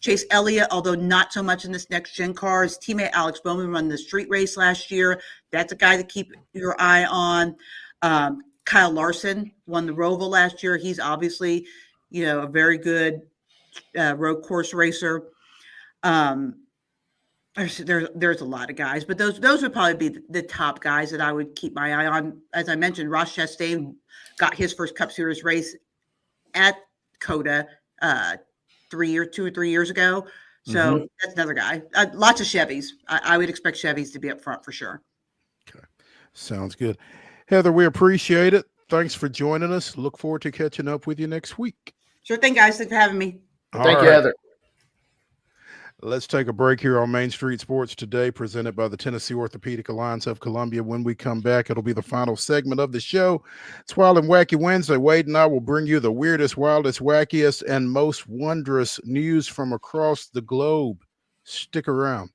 Chase Elliott, although not so much in this next gen car, his teammate Alex Bowman won the street race last year. That's a guy to keep your eye on. Kyle Larson won the Roval last year. He's obviously, a very good road course racer. There's a lot of guys, but those would probably be the top guys that I would keep my eye on. As I mentioned, Ross Chastain got his first Cup Series race at COTA 2 or 3 years ago. So that's another guy. Lots of Chevys. I would expect Chevys to be up front for sure. Okay. Sounds good. Heather, we appreciate it. Thanks for joining us. Look forward to catching up with you next week. Sure thing, guys. Thanks for having me. Thank you, Heather. Let's take a break here on Main Street Sports today, presented by the Tennessee Orthopedic Alliance of Columbia. When we come back, it'll be the final segment of the show. It's Wild and Wacky Wednesday. Wade and I will bring you the weirdest, wildest, wackiest, and most wondrous news from across the globe. Stick around.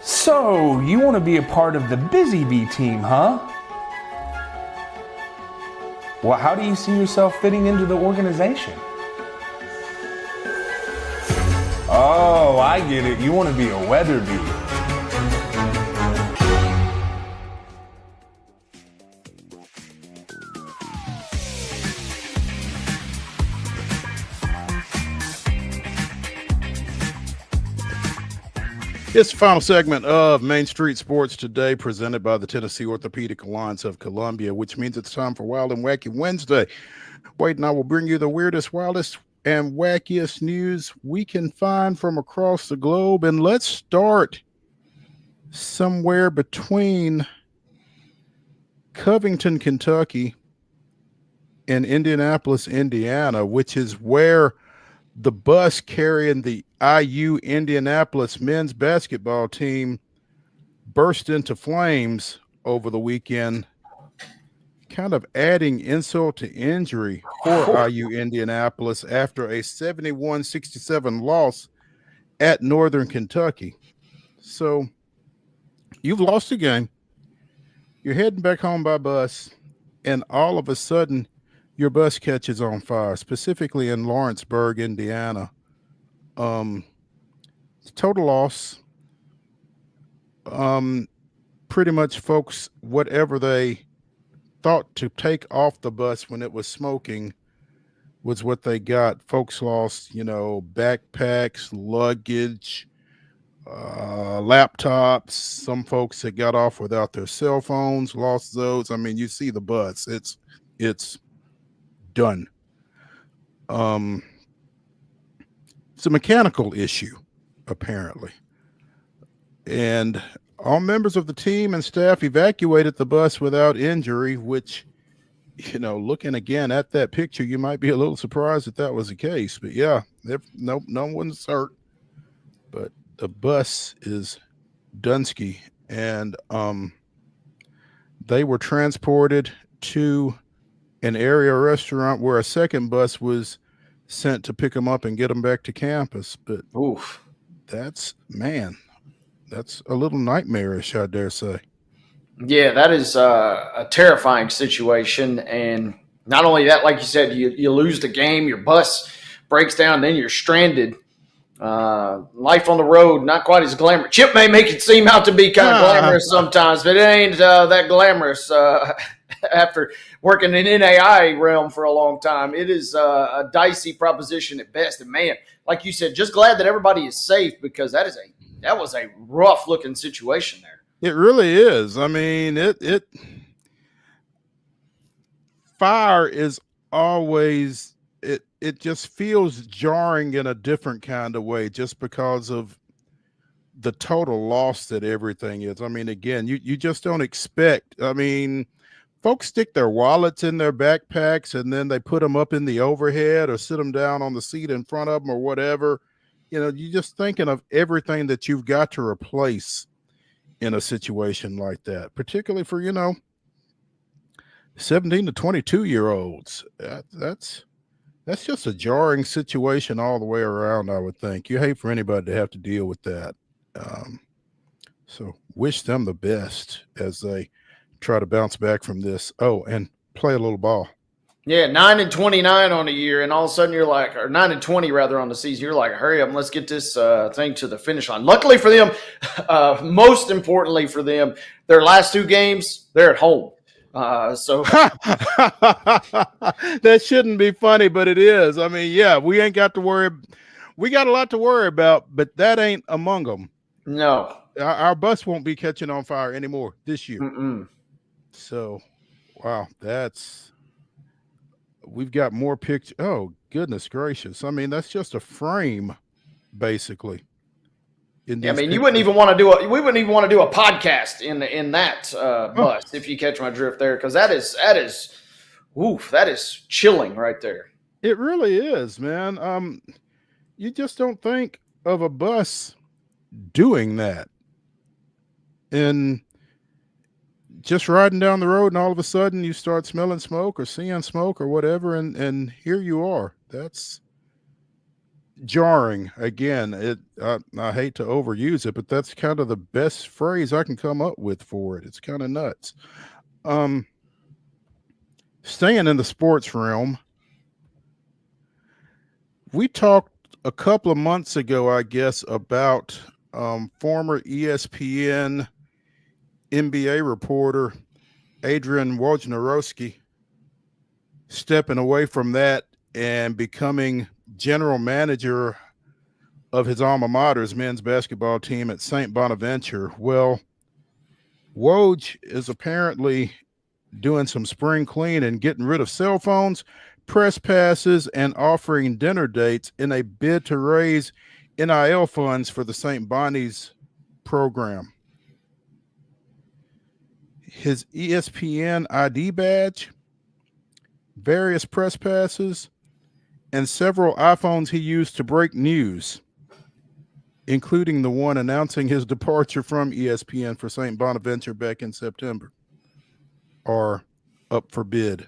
So, you want to be a part of the Busy Bee team, huh? Well, how do you see yourself fitting into the organization? Oh, I get it. You want to be a weather bee. It's the final segment of Main Street Sports today, presented by the Tennessee Orthopedic Alliance of Columbia, which means it's time for Wild and Wacky Wednesday. Wade and I will bring you the weirdest, wildest, and wackiest news we can find from across the globe. And let's start somewhere between Covington, Kentucky, and Indianapolis, Indiana, which is where the bus carrying the IU Indianapolis men's basketball team burst into flames over the weekend, kind of adding insult to injury for IU Indianapolis after a 71-67 loss at Northern Kentucky. So you've lost a game. You're heading back home by bus, and all of a sudden your bus catches on fire, specifically in Lawrenceburg, Indiana. Total loss. Pretty much folks, whatever they thought to take off the bus when it was smoking was what they got. Folks lost, backpacks, luggage, laptops. Some folks that got off without their cell phones lost those. I mean, you see the bus. It's done. It's a mechanical issue, apparently. And all members of the team and staff evacuated the bus without injury, which, looking again at that picture, you might be a little surprised that was the case. But yeah, no one's hurt. But the bus is Dunsky, and they were transported to an area restaurant where a second bus was sent to pick them up and get them back to campus. But that's a little nightmarish, I dare say. Yeah, that is a terrifying situation. And not only that, like you said, you lose the game, your bus breaks down, then you're stranded. Life on the road, not quite as glamorous. Chip may make it seem out to be kind of glamorous sometimes, but it ain't that glamorous. After working in NAI realm for a long time, it is a dicey proposition at best. And man, like you said, just glad that everybody is safe, because that was a rough looking situation there. It really is. I mean, fire is always, it just feels jarring in a different kind of way, just because of the total loss that everything is. I mean, again, you just don't expect. I mean, folks stick their wallets in their backpacks and then they put them up in the overhead or sit them down on the seat in front of them or whatever. You're just thinking of everything that you've got to replace in a situation like that, particularly for, 17 to 22-year-olds. That's just a jarring situation all the way around, I would think. You hate for anybody to have to deal with that. So wish them the best as they try to bounce back from this. Oh, and play a little ball. Yeah, 9-29 on the year, and all of a sudden you're like, or 9-20 rather on the season. You're like, hurry up, let's get this thing to the finish line. Luckily for them, most importantly for them, their last two games, they're at home. So that shouldn't be funny, but it is. I mean, yeah, we ain't got to worry. We got a lot to worry about, but that ain't among them. No, our bus won't be catching on fire anymore this year. So, wow, we've got more pictures. Oh, goodness gracious. I mean, that's just a frame, basically. I mean, you wouldn't even want to do we wouldn't even want to do a podcast in that bus, if you catch my drift there, because that is chilling right there. It really is, man. You just don't think of a bus doing that. And just riding down the road, and all of a sudden you start smelling smoke or seeing smoke or whatever, and here you are. That's jarring. Again, I hate to overuse it, but that's kind of the best phrase I can come up with for it. It's kind of nuts. Staying in the sports realm, we talked a couple of months ago, I guess, about former ESPN NBA reporter Adrian Wojnarowski stepping away from that and becoming general manager of his alma mater's men's basketball team at St. Bonaventure. Well, Woj is apparently doing some spring clean and getting rid of cell phones, press passes, and offering dinner dates in a bid to raise NIL funds for the St. Bonnie's program. His ESPN ID badge, various press passes, and several iPhones he used to break news, including the one announcing his departure from ESPN for St. Bonaventure back in September, are up for bid.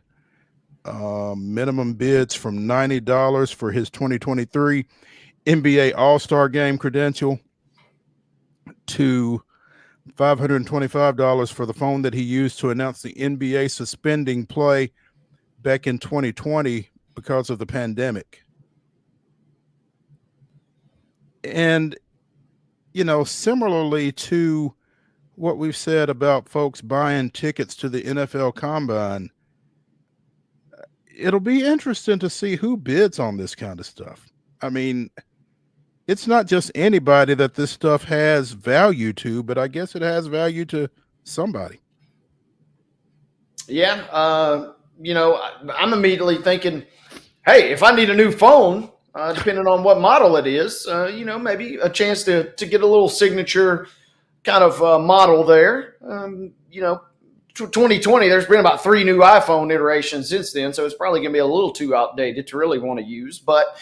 Minimum bids from $90 for his 2023 NBA All-Star Game credential to $525 for the phone that he used to announce the NBA suspending play back in 2020 because of the pandemic. And, you know, similarly to what we've said about folks buying tickets to the NFL Combine, it'll be interesting to see who bids on this kind of stuff. I mean, it's not just anybody that this stuff has value to, but I guess it has value to somebody. Yeah. You know, I'm immediately thinking, hey, if I need a new phone, depending on what model it is, you know, maybe a chance to get a little signature kind of model there. You know, 2020, there's been about 3 new iPhone iterations since then, so it's probably going to be a little too outdated to really want to use. But,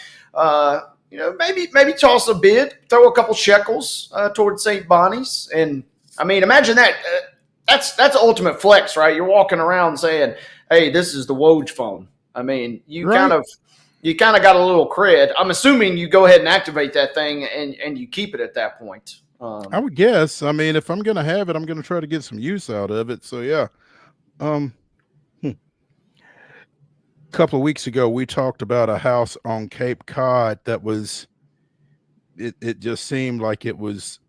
you know, maybe toss a bid, throw a couple shekels towards St. Bonnie's. And, I mean, imagine that. That's ultimate flex, right? You're walking around saying, hey, this is the Woj phone. I mean, you right. kind of got a little cred. I'm assuming you go ahead and activate that thing and you keep it at that point. I would guess. I mean, if I'm going to have it, I'm going to try to get some use out of it. So, yeah. A couple of weeks ago, we talked about a house on Cape Cod that was, it just seemed like it was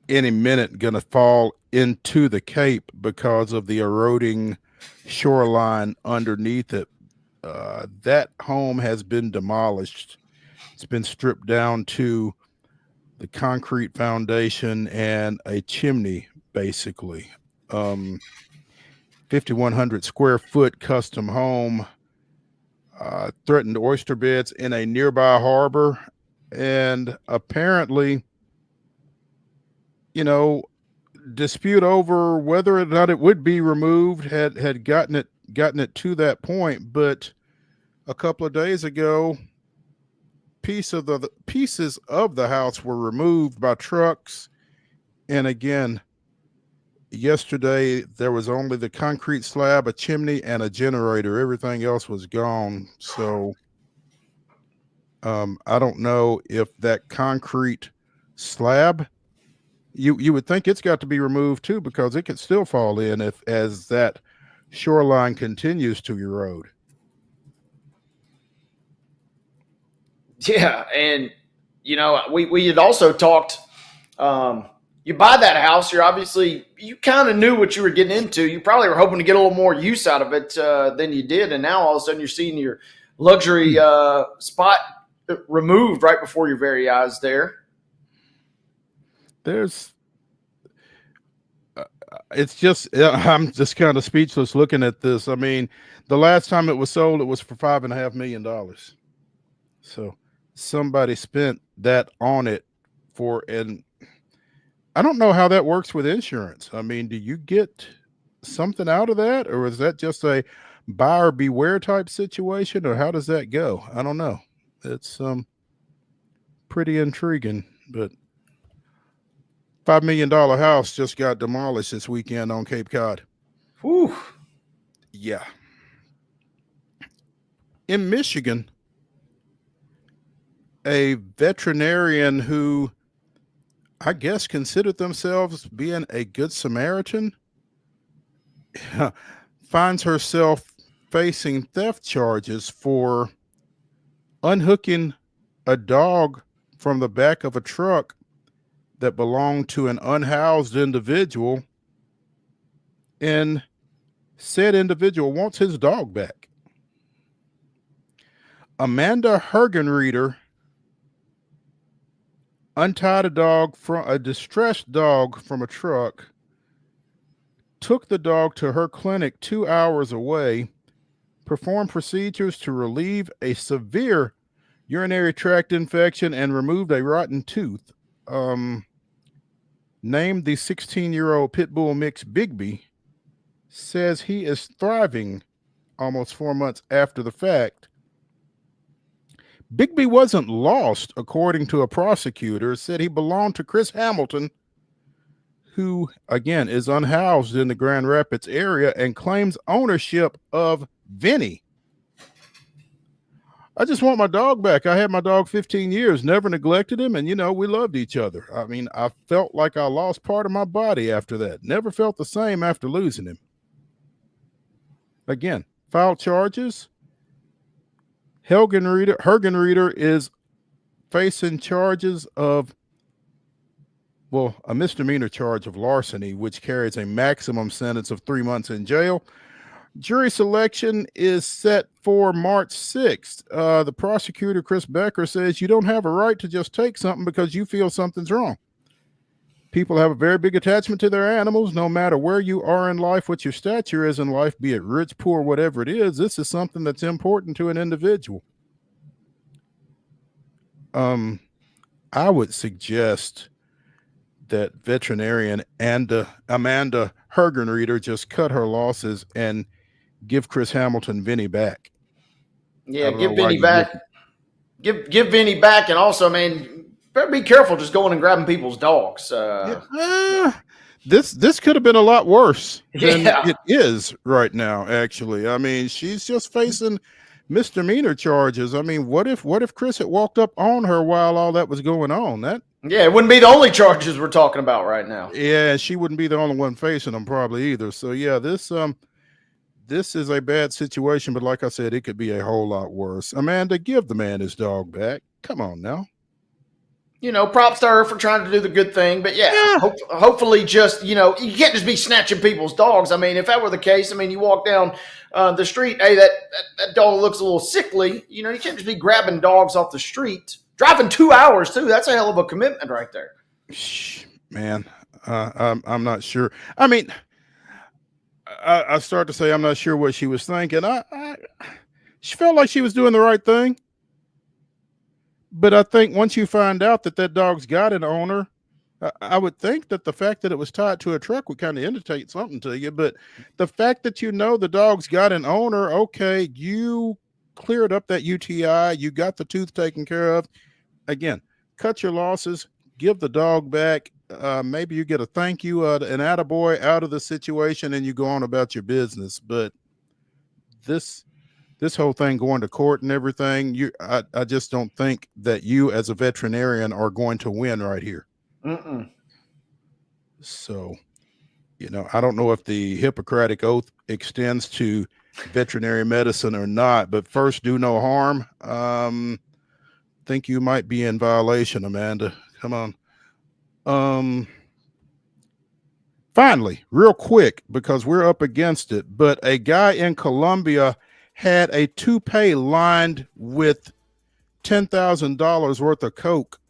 any minute going to fall into the Cape because of the eroding shoreline underneath it. That home has been demolished. It's been stripped down to the concrete foundation and a chimney, basically. 5,100 square foot custom home, threatened oyster beds in a nearby harbor. And apparently, you know, dispute over whether or not it would be removed had gotten it to that point. But a couple of days ago, pieces of the house were removed by trucks. And again, yesterday there was only the concrete slab, a chimney, and a generator. Everything else was gone. So I don't know if that concrete slab, you would think it's got to be removed too, because it could still fall in as that shoreline continues to erode. Yeah, and you know, we had also talked. You buy that house, you kind of knew what you were getting into. You probably were hoping to get a little more use out of it than you did, and now all of a sudden you're seeing your luxury spot removed right before your very eyes. It's just, I'm just kind of speechless looking at this. I mean, the last time it was sold, it was for $5.5 million. So somebody spent that on it and I don't know how that works with insurance. I mean, do you get something out of that, or is that just a buyer beware type situation, or how does that go? I don't know. It's pretty intriguing, but $5 million house just got demolished this weekend on Cape Cod. Whew. Yeah. In Michigan, a veterinarian who I guess considered themselves being a good Samaritan finds herself facing theft charges for unhooking a dog from the back of a truck that belonged to an unhoused individual, and said individual wants his dog back. Amanda Hergenreeder untied a distressed dog from a truck, took the dog to her clinic 2 hours away, performed procedures to relieve a severe urinary tract infection and removed a rotten tooth. Named the 16-year-old pit bull mix Bigby, says he is thriving almost 4 months after the fact. Bigby wasn't lost, according to a prosecutor. Said he belonged to Chris Hamilton, who, again, is unhoused in the Grand Rapids area and claims ownership of Vinny. I just want my dog back. I had my dog 15 years, never neglected him, and, we loved each other. I mean, I felt like I lost part of my body after that. Never felt the same after losing him. Again, filed charges. Hergen Reader is facing charges of, a misdemeanor charge of larceny, which carries a maximum sentence of 3 months in jail. Jury selection is set for March 6th. The prosecutor, Chris Becker, says you don't have a right to just take something because you feel something's wrong. People have a very big attachment to their animals, no matter where you are in life, what your stature is in life, be it rich, poor, whatever it is. This is something that's important to an individual. I would suggest that veterinarian Amanda Hergenreeder just cut her losses and give Chris Hamilton Vinny back. Yeah, give Vinny back. Give Vinny back, and also, better be careful just going and grabbing people's dogs. This could have been a lot worse than Yeah. it is right now, actually. I mean, she's just facing misdemeanor charges. I mean, what if Chris had walked up on her while all that was going on? Yeah, it wouldn't be the only charges we're talking about right now. Yeah, she wouldn't be the only one facing them probably either. So yeah, this is a bad situation, but like I said, it could be a whole lot worse. Amanda, give the man his dog back. Come on now. Props to her for trying to do the good thing. But yeah. Hopefully just, you can't just be snatching people's dogs. I mean, if that were the case, you walk down the street, hey, that dog looks a little sickly. You can't just be grabbing dogs off the street. Driving 2 hours, too. That's a hell of a commitment right there. Man, I'm not sure. I mean, I start to say I'm not sure what she was thinking. She felt like she was doing the right thing. But I think once you find out that dog's got an owner, I would think that the fact that it was tied to a truck would kind of indicate something to you. But the fact that the dog's got an owner, okay, you cleared up that UTI, you got the tooth taken care of. Again, cut your losses, give the dog back. Maybe you get a thank you, an attaboy out of the situation, and you go on about your business. But this whole thing going to court and everything, I just don't think that you as a veterinarian are going to win right here. Mm-mm. So, I don't know if the Hippocratic Oath extends to veterinary medicine or not, but first, do no harm. Think you might be in violation, Amanda. Come on. Finally, real quick, because we're up against it, but a guy in Colombia had a toupee lined with $10,000 worth of coke.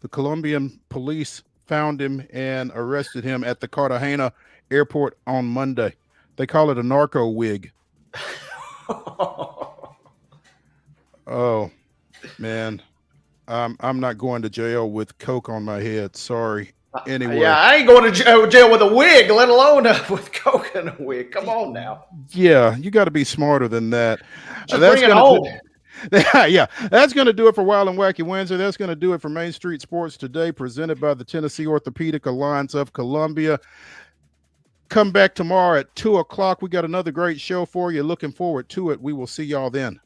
The Colombian police found him and arrested him at the Cartagena airport on Monday. They call it a narco wig. Oh, man. I'm not going to jail with coke on my head. Sorry. Anyway. Yeah, I ain't going to jail with a wig, let alone with coke and a wig. Come on now. Yeah, you got to be smarter than that. Just bring it home. Yeah, that's going to do it for Wild and Wacky Wednesday. That's going to do it for Main Street Sports Today, presented by the Tennessee Orthopedic Alliance of Columbia. Come back tomorrow at 2 o'clock. We got another great show for you. Looking forward to it. We will see y'all then.